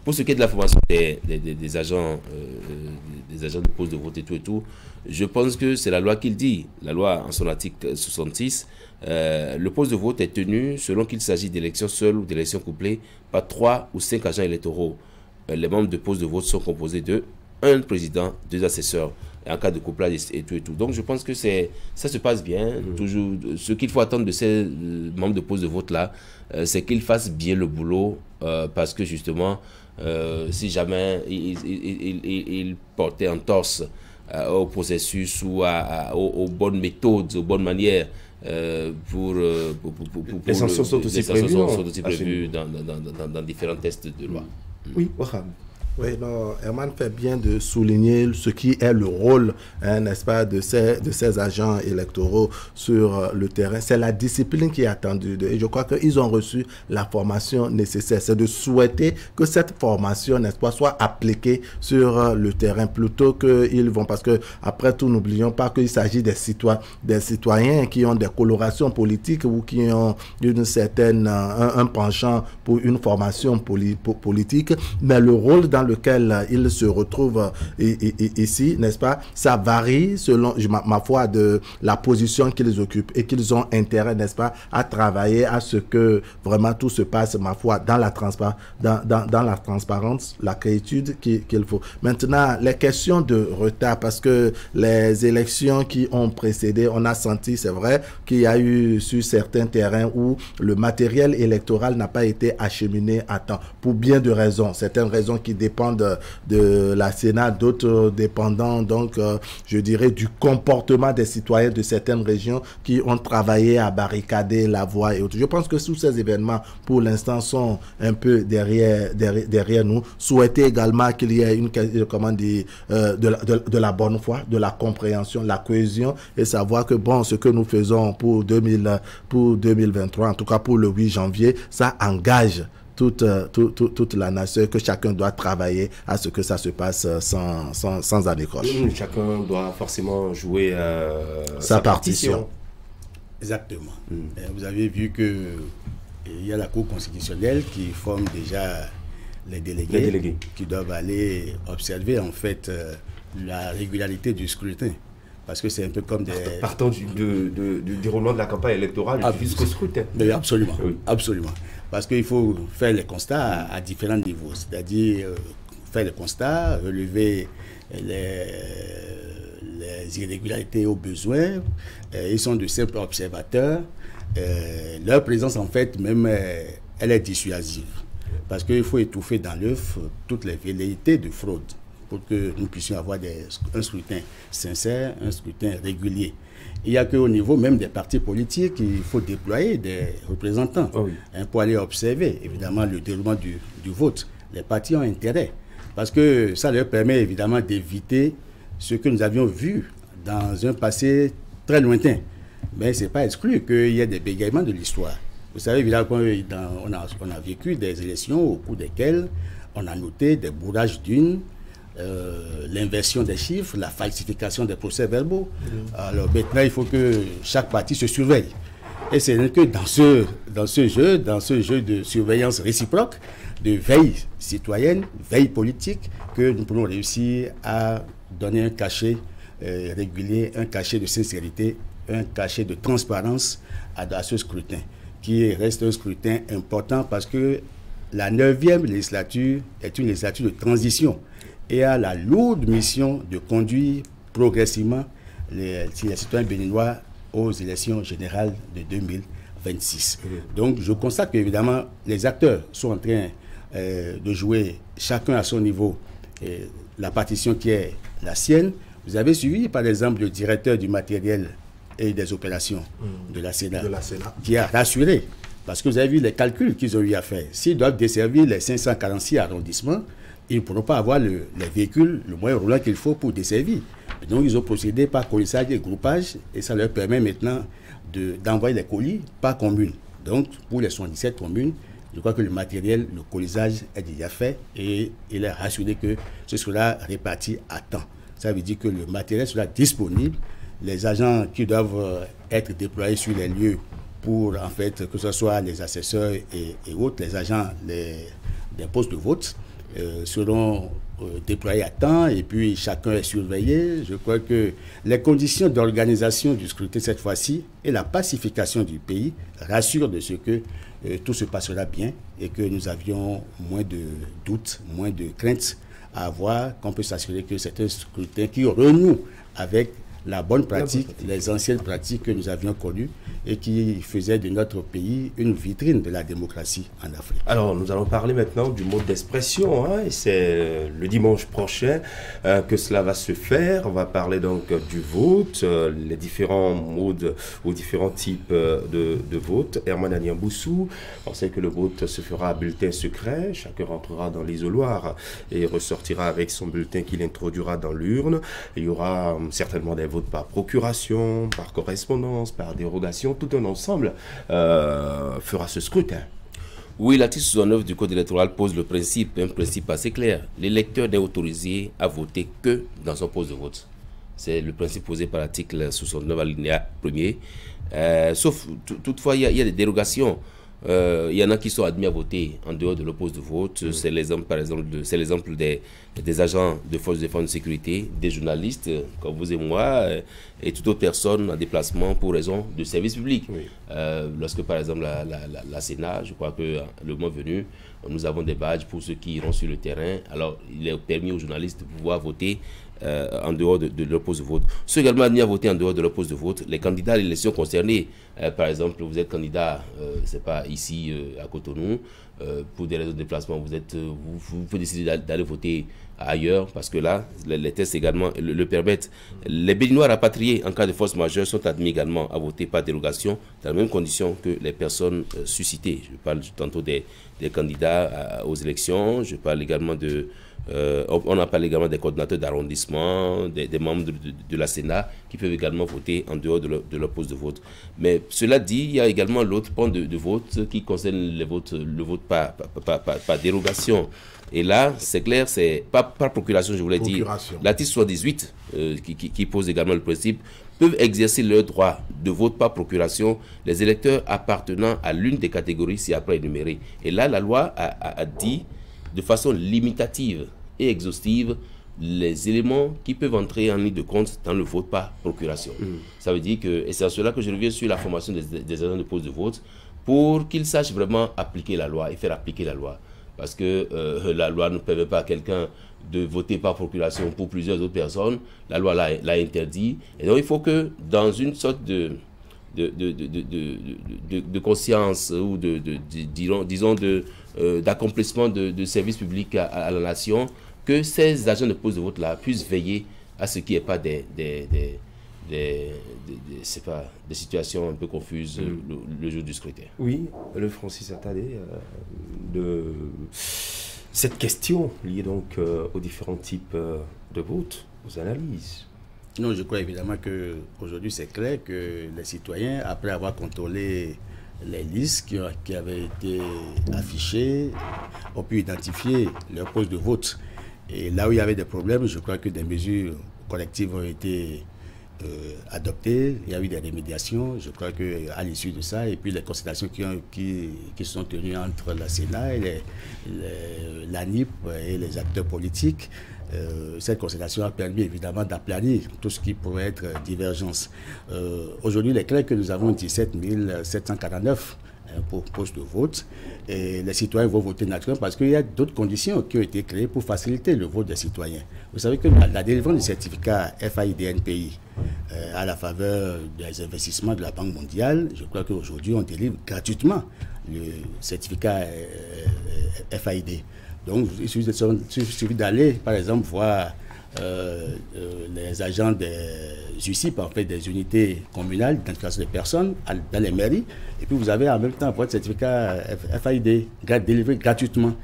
Pour ce qui est de la formation des agents de poste de vote et tout, je pense que c'est la loi qui le dit. La loi, en son article 66, le poste de vote est tenu selon qu'il s'agit d'élections seules ou d'élections couplées par 3 ou 5 agents électoraux. Les membres de poste de vote sont composés de un président, 2 assesseurs, et en cas de couplage et tout. Donc je pense que ça se passe bien. Toujours, ce qu'il faut attendre de ces membres de poste de vote-là, c'est qu'ils fassent bien le boulot, parce que justement, si jamais ils portaient en torse au processus ou aux bonnes méthodes, aux bonnes manières, les sanctions sont aussi prévues dans différents tests de loi. Oui, Waham. Oui, non, Herman fait bien de souligner ce qui est le rôle, n'est-ce pas, de ces agents électoraux sur le terrain. C'est la discipline qui est attendue et je crois qu'ils ont reçu la formation nécessaire. C'est de souhaiter que cette formation, n'est-ce pas, soit appliquée sur le terrain plutôt qu'ils vont, parce que après tout, n'oublions pas qu'il s'agit des citoyens qui ont des colorations politiques ou qui ont un penchant pour une formation politique, mais le rôle dans lequel ils se retrouvent ici, n'est-ce pas, ça varie selon, ma foi, de la position qu'ils occupent et qu'ils ont intérêt, n'est-ce pas, à travailler à ce que vraiment tout se passe, ma foi, dans la transparence, la quiétude qu'il faut. Maintenant, les questions de retard, parce que les élections qui ont précédé, on a senti, c'est vrai, qu'il y a eu sur certains terrains où le matériel électoral n'a pas été acheminé à temps, pour bien de raisons, certaines raisons qui dépendent de la Sénat, d'autres dépendant donc, je dirais, du comportement des citoyens de certaines régions qui ont travaillé à barricader la voie et autres. Je pense que tous ces événements, pour l'instant, sont un peu derrière nous. Souhaiter également qu'il y ait de la bonne foi, de la compréhension, la cohésion, et savoir que bon, ce que nous faisons pour 2023, en tout cas pour le 8 janvier, ça engage toute la nation, que chacun doit travailler à ce que ça se passe sans anécroche. Chacun doit forcément jouer sa partition. Exactement. Vous avez vu qu'il y a la Cour constitutionnelle qui forme déjà les délégués qui doivent aller observer en fait la régularité du scrutin. Parce que c'est un peu comme des... Partant du déroulement de la campagne électorale jusqu'au scrutin. Mais absolument, oui. Absolument. Parce qu'il faut faire les constats à différents niveaux. C'est-à-dire faire les constats, relever les irrégularités au besoin. Ils sont de simples observateurs. Leur présence, en fait, même, elle est dissuasive. Parce qu'il faut étouffer dans l'œuf toutes les velléités de fraude, pour que nous puissions avoir un scrutin sincère, un scrutin régulier. Il n'y a qu'au niveau même des partis politiques qu'il faut déployer des représentants pour aller observer, évidemment, le déroulement du vote. Les partis ont intérêt, parce que ça leur permet évidemment d'éviter ce que nous avions vu dans un passé très lointain. Mais ce n'est pas exclu qu'il y ait des bégaiements de l'histoire. Vous savez, évidemment, on a vécu des élections au cours desquelles on a noté des bourrages d'urnes, l'inversion des chiffres, la falsification des procès-verbaux. Alors maintenant, il faut que chaque parti se surveille. Et c'est que dans ce jeu de surveillance réciproque, de veille citoyenne, veille politique, que nous pourrons réussir à donner un cachet régulier, un cachet de sincérité, un cachet de transparence à ce scrutin. qui reste un scrutin important parce que la 9e législature est une législature de transition et a la lourde mission de conduire progressivement les citoyens béninois aux élections générales de 2026. Donc je constate qu'évidemment les acteurs sont en train de jouer chacun à son niveau la partition qui est la sienne. Vous avez suivi par exemple le directeur du matériel et des opérations de la Sénat, qui a rassuré, parce que vous avez vu les calculs qu'ils ont eu à faire. S'ils doivent desservir les 546 arrondissements, ils ne pourront pas avoir les véhicules, le moyen roulant qu'il faut pour desservir. Donc ils ont procédé par commissariat et groupage, et ça leur permet maintenant d'envoyer les colis par commune. Donc pour les 77 communes, je crois que le matériel, le colisage est déjà fait, et il a rassuré que ce sera réparti à temps. Ça veut dire que le matériel sera disponible. Les agents qui doivent être déployés sur les lieux pour, en fait, que ce soit les assesseurs et autres, les agents des postes de vote, seront déployés à temps, et puis chacun est surveillé. Je crois que les conditions d'organisation du scrutin cette fois-ci et la pacification du pays rassurent de ce que tout se passera bien et que nous avions moins de doutes, moins de craintes à avoir, qu'on peut s'assurer que c'est un scrutin qui renoue avec la bonne pratique, les anciennes pratiques que nous avions connues et qui faisaient de notre pays une vitrine de la démocratie en Afrique. Alors, nous allons parler maintenant du mode d'expression, et c'est le dimanche prochain que cela va se faire. On va parler donc du vote, les différents modes ou différents types de vote. Herman Aniamboussou, on sait que le vote se fera à bulletin secret. Chacun rentrera dans l'isoloir et ressortira avec son bulletin qu'il introduira dans l'urne. Il y aura certainement des votes par procuration, par correspondance, par dérogation. Tout un ensemble fera ce scrutin. Oui, l'article 69 du Code électoral pose un principe assez clair. L'électeur n'est autorisé à voter que dans son poste de vote. C'est le principe posé par l'article 69 alinéa 1er. Sauf, toutefois, il y a des dérogations. Il y en a qui sont admis à voter en dehors de leur poste de vote. C'est l'exemple, par exemple, des agents de forces de défense et de sécurité, des journalistes comme vous et moi, et toute autre personne en déplacement pour raison de service public. Lorsque, par exemple, la Sénat, je crois que le mois venu, nous avons des badges pour ceux qui iront sur le terrain. Alors, il est permis aux journalistes de pouvoir voter en dehors de leur poste de vote. Ceux également admis à voter en dehors de leur poste de vote, les candidats à l'élection concernée, par exemple, vous êtes candidat, c'est pas ici à Cotonou, pour des raisons de déplacement, vous pouvez décider d'aller voter ailleurs, parce que là, les tests également le permettent. Les Béninois rapatriés en cas de force majeure sont admis également à voter par dérogation, dans les mêmes conditions que les personnes suscitées. Je parle tantôt des candidats aux élections, je parle également on en parle également des coordinateurs d'arrondissement, des membres de la Sénat qui peuvent également voter en dehors de leur poste de vote. Mais cela dit, il y a également l'autre point de vote qui concerne le vote par dérogation. Et là, c'est clair, c'est pas par procuration, je voulais dire. L'article 78 qui pose également le principe, peuvent exercer leur droit de vote par procuration les électeurs appartenant à l'une des catégories ci-après énumérées. Et là, la loi a dit de façon limitative et exhaustive les éléments qui peuvent entrer en ligne de compte dans le vote par procuration. Ça veut dire que, et c'est à cela que je reviens sur la formation des agents de poste de vote, pour qu'ils sachent vraiment appliquer la loi et faire appliquer la loi. Parce que la loi ne permet pas à quelqu'un de voter par procuration pour plusieurs autres personnes. La loi l'a interdit. Et donc il faut que dans une sorte de conscience ou disons d'accomplissement de services publics à la nation, que ces agents de poste de vote-là puissent veiller à ce qu'il n'y ait pas des situations un peu confuses le jour du scrutin. Oui, le Francis Attadé, de cette question liée donc aux différents types de votes, aux analyses. Non, je crois évidemment qu'aujourd'hui c'est clair que les citoyens, après avoir contrôlé les listes qui avaient été affichées, ont pu identifier leur poste de vote. Et là où il y avait des problèmes, je crois que des mesures collectives ont été adoptées. Il y a eu des rémédiations, je crois qu'à l'issue de ça, et puis les consultations qui sont tenues entre la Sénat et l'ANIP et les acteurs politiques, cette consultation a permis évidemment d'aplanir tout ce qui pourrait être divergence. Aujourd'hui, il est clair que nous avons 17 749 pour poste de vote. Et les citoyens vont voter naturellement parce qu'il y a d'autres conditions qui ont été créées pour faciliter le vote des citoyens. Vous savez que la délivrance du certificat FAID-NPI à la faveur des investissements de la Banque mondiale, je crois qu'aujourd'hui on délivre gratuitement le certificat FAID. Donc il suffit d'aller par exemple voir les agents des UCIP, en fait des unités communales d'identification des personnes dans les mairies, et puis vous avez en même temps votre certificat FAID délivré gratuitement.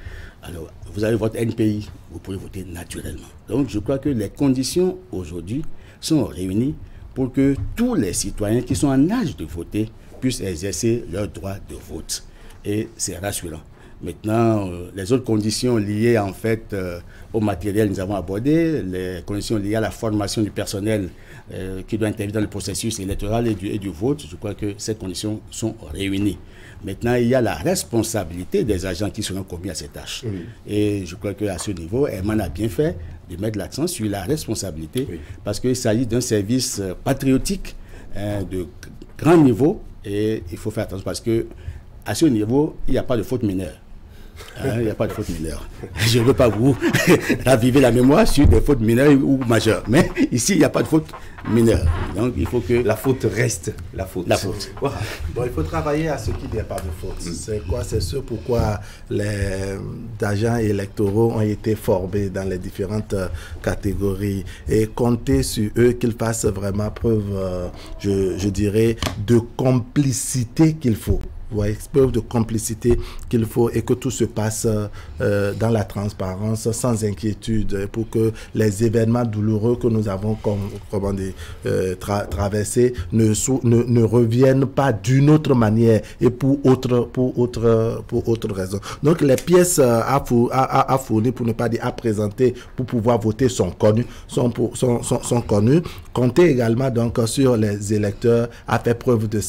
Alors vous avez votre NPI, vous pouvez voter naturellement. Donc je crois que les conditions aujourd'hui sont réunies pour que tous les citoyens qui sont en âge de voter puissent exercer leur droit de vote, et c'est rassurant. Maintenant, les autres conditions liées en fait au matériel, nous avons abordé, les conditions liées à la formation du personnel qui doit intervenir dans le processus électoral et du vote. Je crois que ces conditions sont réunies. Maintenant, il y a la responsabilité des agents qui seront commis à ces tâches. Oui. Et je crois qu'à ce niveau, Herman a bien fait de mettre l'accent sur la responsabilité, oui, parce qu'il s'agit d'un service patriotique de grand niveau, et il faut faire attention parce que à ce niveau, il n'y a pas de faute mineure. Il n'y a pas de faute mineure. Je ne veux pas vous raviver la mémoire sur des fautes mineures ou majeures. Mais ici, il n'y a pas de faute mineure. Donc, il faut que la faute reste la faute. La faute. Voilà. Bon, il faut travailler à ce qu'il n'y a pas de faute. C'est quoi? C'est ce pourquoi les agents électoraux ont été formés dans les différentes catégories, et compter sur eux qu'ils fassent vraiment preuve, je dirais, de complicité qu'il faut. Ouais, preuve de complicité qu'il faut, et que tout se passe dans la transparence, sans inquiétude, pour que les événements douloureux que nous avons traversés ne reviennent pas d'une autre manière et pour autre raison. Donc les pièces à fournir, pour ne pas dire à présenter pour pouvoir voter, sont connues, sont connues. Comptez également donc sur les électeurs à faire preuve de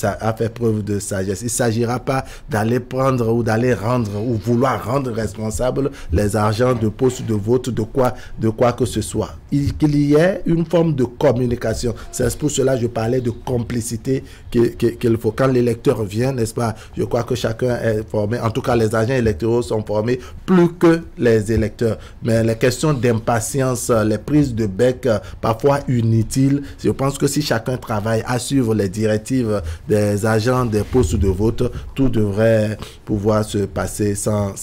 sagesse. Il s'agira pas d'aller prendre ou d'aller rendre ou vouloir rendre responsables les agents de poste de vote de quoi que ce soit. Qu'il y ait une forme de communication. C'est pour cela que je parlais de complicité qu'il faut. Quand l'électeur vient, n'est-ce pas, je crois que chacun est formé, en tout cas les agents électoraux sont formés plus que les électeurs. Mais les questions d'impatience, les prises de bec, parfois inutiles, je pense que si chacun travaille à suivre les directives des agents des postes de vote, tout devrait pouvoir se passer sans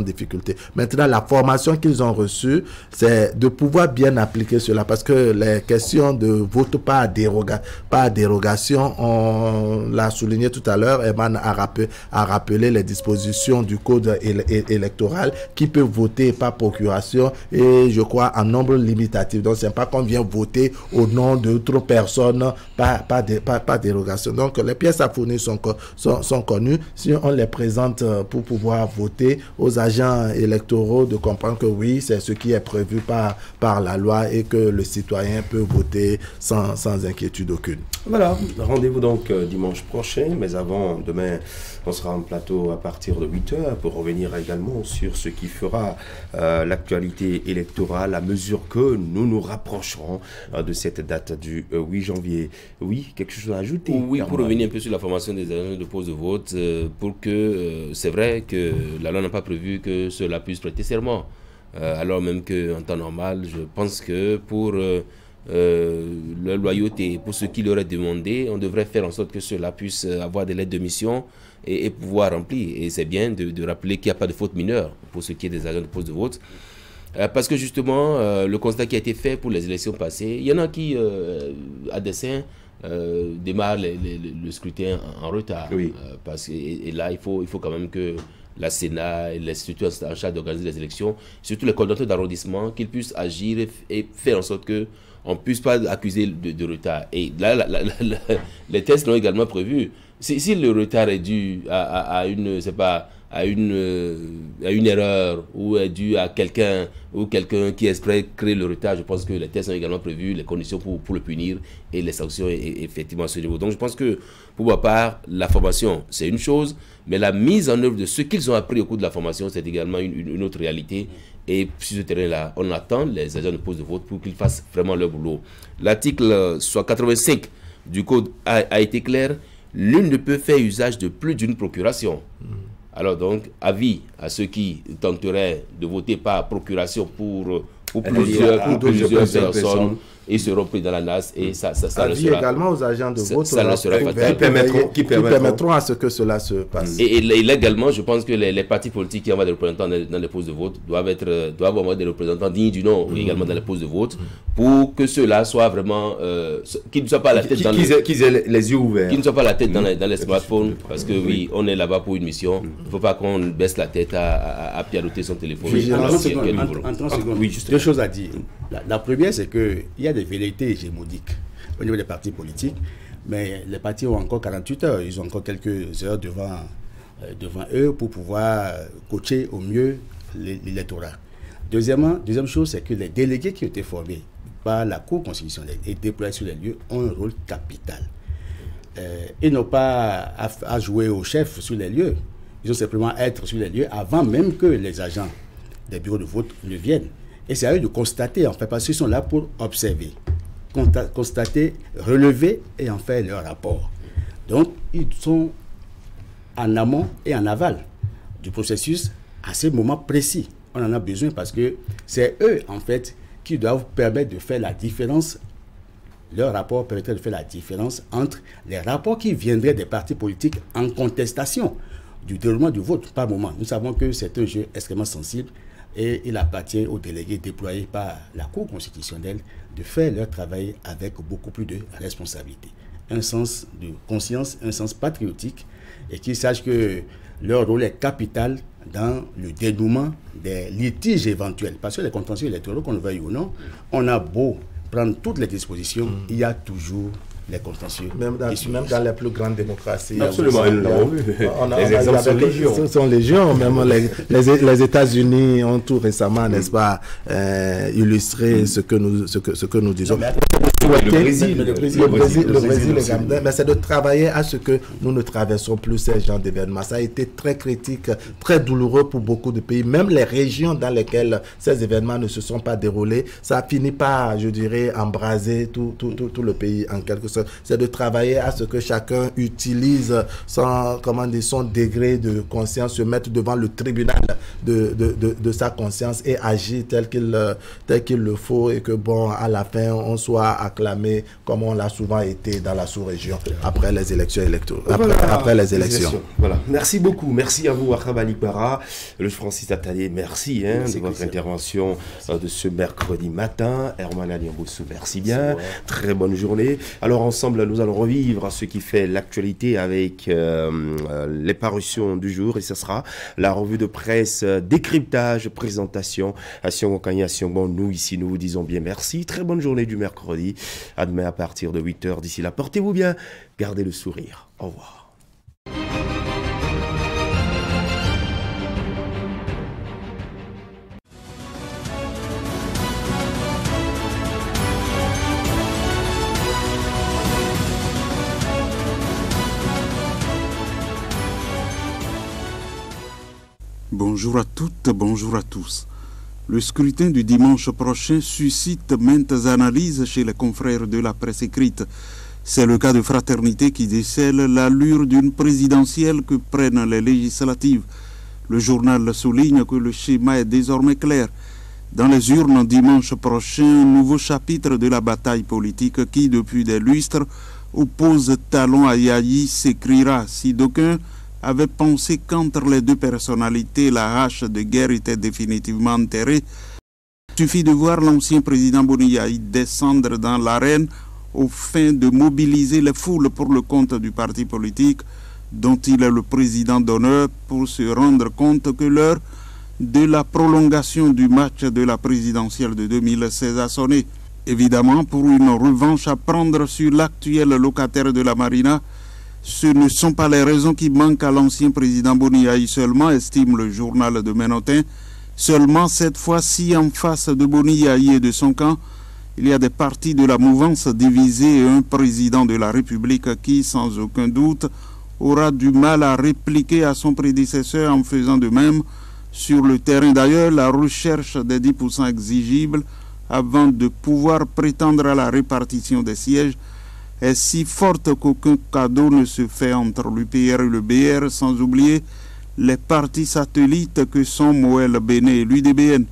difficulté. Maintenant, la formation qu'ils ont reçue, c'est de pouvoir bien appliquer cela, parce que les questions de vote par dérogation, on l'a souligné tout à l'heure, Herman a rappelé les dispositions du code électoral qui peut voter par procuration, et je crois en nombre limitatif. Donc, c'est pas qu'on vient voter au nom d'autres personnes par dérogation. Donc, les pièces à fournir sont connues. Si on les présente pour pouvoir voter, aux agents électoraux de comprendre que oui, c'est ce qui est prévu par la loi, et que le citoyen peut voter sans inquiétude aucune. Voilà, rendez-vous donc dimanche prochain, mais avant, demain, on sera en plateau à partir de 8h pour revenir également sur ce qui fera l'actualité électorale à mesure que nous nous rapprocherons de cette date du 8 janvier. Oui, quelque chose à ajouter? Oui, pour revenir un peu sur la formation des agents de poste de vote, pour que c'est vrai que la loi n'a pas prévu que cela puisse prêter serment. Alors même qu'en temps normal, je pense que pour leur loyauté, pour ce qui leur est demandé, on devrait faire en sorte que cela puisse avoir des lettres de mission et pouvoir remplir. Et c'est bien de rappeler qu'il n'y a pas de faute mineure pour ce qui est des agents de poste de vote. Parce que justement, le constat qui a été fait pour les élections passées, il y en a qui, à dessein, démarrent le scrutin en retard. Oui. Et là, il faut quand même que la Sénat et les structures en charge d'organiser les élections, surtout les coordonnateurs d'arrondissement, qu'ils puissent agir et faire en sorte qu'on ne puisse pas accuser de retard. Et là, les tests l'ont également prévu. Si le retard est dû à une erreur, ou est dû à quelqu'un qui exprès crée le retard, je pense que les tests ont également prévu les conditions pour le punir et les sanctions effectivement à ce niveau. Donc je pense que pour ma part, la formation c'est une chose, mais la mise en œuvre de ce qu'ils ont appris au cours de la formation, c'est également une autre réalité. Et sur ce terrain-là, on attend les agents de poste de vote pour qu'ils fassent vraiment leur boulot. L'article 85 du code a été clair. l'une ne peut faire usage de plus d'une procuration. Alors donc, avis à ceux qui tenteraient de voter par procuration pour plusieurs personnes, ils seront pris dans la nasse et ça le sera. Également aux agents de vote ça sera fatal. Qui permettront à ce que cela se passe. Et légalement, je pense que les partis politiques qui envoient des représentants dans les postes de vote doivent avoir des représentants dignes du nom également dans les postes de vote pour que ceux-là soient vraiment qui ne soient pas la tête dans qu'ils aient les yeux ouverts, qui ne soient pas la tête dans les smartphones, parce que oui, on est là-bas pour une mission. Il ne faut pas qu'on baisse la tête à pianoter son téléphone. En 30 secondes, deux choses à dire. La première, c'est qu'il y a des velléités hégémoniques au niveau des partis politiques, mais les partis ont encore 48 heures, ils ont encore quelques heures devant eux pour pouvoir coacher au mieux l'électorat. Deuxième chose, c'est que les délégués qui ont été formés par la Cour constitutionnelle et déployés sur les lieux ont un rôle capital. Ils n'ont pas à jouer au chef sur les lieux, ils ont simplement à être sur les lieux avant même que les agents des bureaux de vote ne viennent. Et c'est à eux de constater, en fait, parce qu'ils sont là pour observer, constater, relever et en faire leur rapport. Donc, ils sont en amont et en aval du processus à ce moment précis. On en a besoin parce que c'est eux, en fait, qui doivent permettre de faire la différence. Leur rapport permettrait de faire la différence entre les rapports qui viendraient des partis politiques en contestation du déroulement du vote par moment. Nous savons que c'est un jeu extrêmement sensible et il appartient aux délégués déployés par la Cour constitutionnelle de faire leur travail avec beaucoup plus de responsabilité. Un sens de conscience, un sens patriotique, et qu'ils sachent que leur rôle est capital dans le dénouement des litiges éventuels. Parce que les contentieux électoraux, qu'on le veuille ou non, on a beau prendre toutes les dispositions, il y a toujours les contentieux. Même dans les plus grandes démocraties. Absolument, les exemples sont légion. Ce sont légion. Même les États-Unis ont tout récemment, n'est-ce pas, illustré ce que nous disons. Le Brésil également. Mais c'est de travailler à ce que nous ne traversons plus ces genres d'événements. Ça a été très critique, très douloureux pour beaucoup de pays. Même les régions dans lesquelles ces événements ne se sont pas déroulés, ça a fini par, je dirais, embraser tout le pays en quelque sorte. C'est de travailler à ce que chacun utilise son degré de conscience, se mette devant le tribunal de sa conscience et agir tel qu'il le faut, et que bon, à la fin, on soit acclamé comme on l'a souvent été dans la sous-région après les élections après les élections. Voilà. Merci beaucoup. Merci à vous, Akhab Ali Bara, le Francis Attalé. Merci de votre intervention de ce mercredi matin. Herman Aliamboussou, merci bien. Très bonne journée. Alors, ensemble, nous allons revivre ce qui fait l'actualité avec les parutions du jour, et ce sera la revue de presse, décryptage, présentation. Bon, nous ici, nous vous disons bien merci. Très bonne journée du mercredi. À demain à partir de 8h. D'ici là, portez-vous bien. Gardez le sourire. Au revoir. Bonjour à toutes, bonjour à tous. Le scrutin du dimanche prochain suscite maintes analyses chez les confrères de la presse écrite. C'est le cas de Fraternité qui décèle l'allure d'une présidentielle que prennent les législatives. Le journal souligne que le schéma est désormais clair. Dans les urnes dimanche prochain, un nouveau chapitre de la bataille politique qui, depuis des lustres, oppose talon à Yahi s'écrira. Si d'aucuns avait pensé qu'entre les deux personnalités, la hache de guerre était définitivement enterrée. Il suffit de voir l'ancien président Boni Yahi descendre dans l'arène au fin de mobiliser les foules pour le compte du parti politique dont il est le président d'honneur, pour se rendre compte que l'heure de la prolongation du match de la présidentielle de 2016 a sonné. Évidemment, pour une revanche à prendre sur l'actuel locataire de la Marina, ce ne sont pas les raisons qui manquent à l'ancien président Boni Yahi seulement, estime le journal de Ménotin. Seulement, cette fois-ci, en face de Boni Yahi et de son camp, il y a des partis de la mouvance divisés et un président de la République qui, sans aucun doute, aura du mal à répliquer à son prédécesseur en faisant de même sur le terrain. D'ailleurs, la recherche des 10% exigibles avant de pouvoir prétendre à la répartition des sièges est si forte qu'aucun cadeau ne se fait entre l'UPR et le BR, sans oublier les partis satellites que sont Moël Béné et l'UDBN.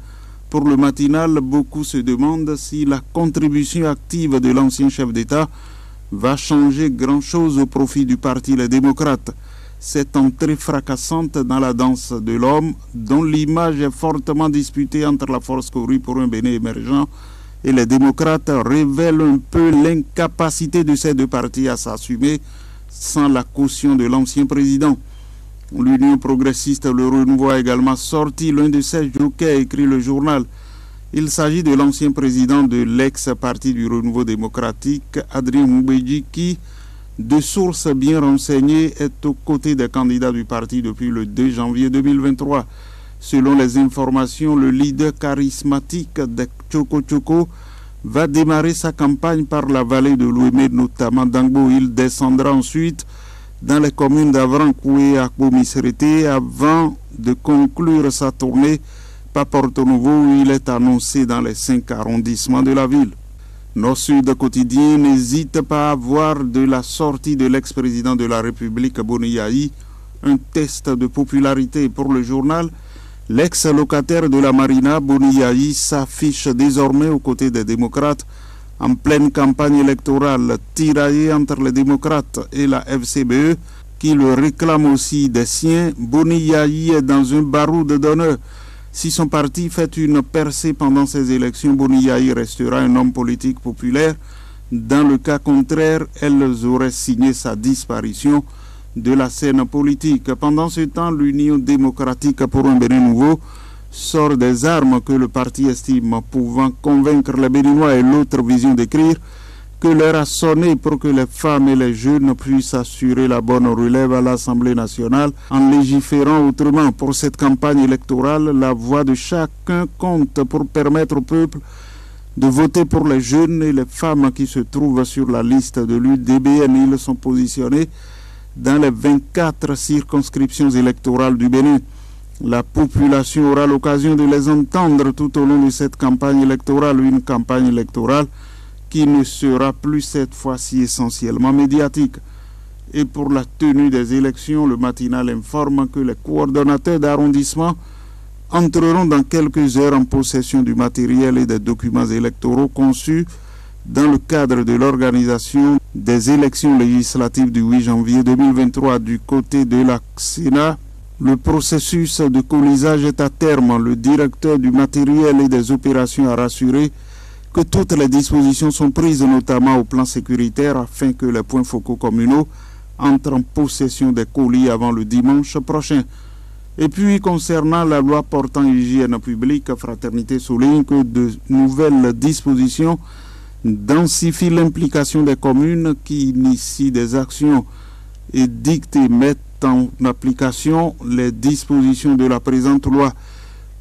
Pour le matinal, beaucoup se demandent si la contribution active de l'ancien chef d'État va changer grand-chose au profit du parti Les Démocrates. Cette entrée fracassante dans la danse de l'homme, dont l'image est fortement disputée entre la force Kouri pour un Bénin émergent et les démocrates, révèle un peu l'incapacité de ces deux partis à s'assumer sans la caution de l'ancien président. L'Union progressiste Le Renouveau a également sorti l'un de ses jokers, écrit le journal. Il s'agit de l'ancien président de l'ex-parti du Renouveau démocratique, Adrien Moubedji, qui, de sources bien renseignées, est aux côtés des candidats du parti depuis le 2 janvier 2023. Selon les informations, le leader charismatique de Tchoko Tchoko va démarrer sa campagne par la vallée de l'Ouémé, notamment d'Angbo. Il descendra ensuite dans les communes d'Avrancoué et Akbo-Misrété avant de conclure sa tournée par Porto Novo, où il est annoncé dans les 5 arrondissements de la ville. Nord-Sud quotidien n'hésite pas à voir de la sortie de l'ex-président de la République, Boni Yayi, un test de popularité pour le journal. L'ex-locataire de la Marina, Boni Yayi, s'affiche désormais aux côtés des démocrates en pleine campagne électorale, tiraillée entre les démocrates et la FCBE, qui le réclame aussi des siens. Boni Yayi est dans un baroud d'honneur. Si son parti fait une percée pendant ces élections, Boni Yayi restera un homme politique populaire. Dans le cas contraire, elles auraient signé sa disparition de la scène politique. Pendant ce temps, l'Union démocratique pour un Bénin nouveau sort des armes que le parti estime pouvant convaincre les Béninois et l'autre vision d'écrire que l'heure a sonné pour que les femmes et les jeunes puissent assurer la bonne relève à l'Assemblée nationale en légiférant autrement. Pour cette campagne électorale, la voix de chacun compte pour permettre au peuple de voter pour les jeunes et les femmes qui se trouvent sur la liste de l'UDBN. Ils sont positionnés dans les 24 circonscriptions électorales du Bénin. La population aura l'occasion de les entendre tout au long de cette campagne électorale, une campagne électorale qui ne sera plus cette fois-ci essentiellement médiatique. Et pour la tenue des élections, le matinal informe que les coordonnateurs d'arrondissement entreront dans quelques heures en possession du matériel et des documents électoraux conçus dans le cadre de l'organisation des élections législatives du 8 janvier 2023. Du côté de la Sénat, le processus de colisage est à terme. Le directeur du matériel et des opérations a rassuré que toutes les dispositions sont prises, notamment au plan sécuritaire, afin que les points focaux communaux entrent en possession des colis avant le dimanche prochain. Et puis, concernant la loi portant hygiène publique, Fraternité souligne que de nouvelles dispositions densifient l'implication des communes qui initient des actions et dictent et mettent en application les dispositions de la présente loi.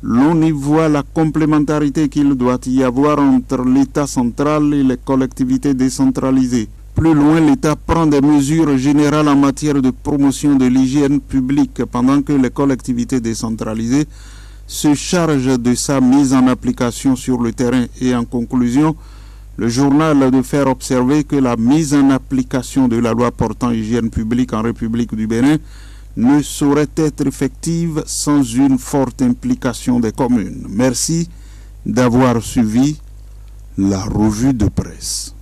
L'on y voit la complémentarité qu'il doit y avoir entre l'État central et les collectivités décentralisées. Plus loin, l'État prend des mesures générales en matière de promotion de l'hygiène publique, pendant que les collectivités décentralisées se chargent de sa mise en application sur le terrain. Et en conclusion, le journal a de faire observer que la mise en application de la loi portant hygiène publique en République du Bénin ne saurait être effective sans une forte implication des communes. Merci d'avoir suivi la revue de presse.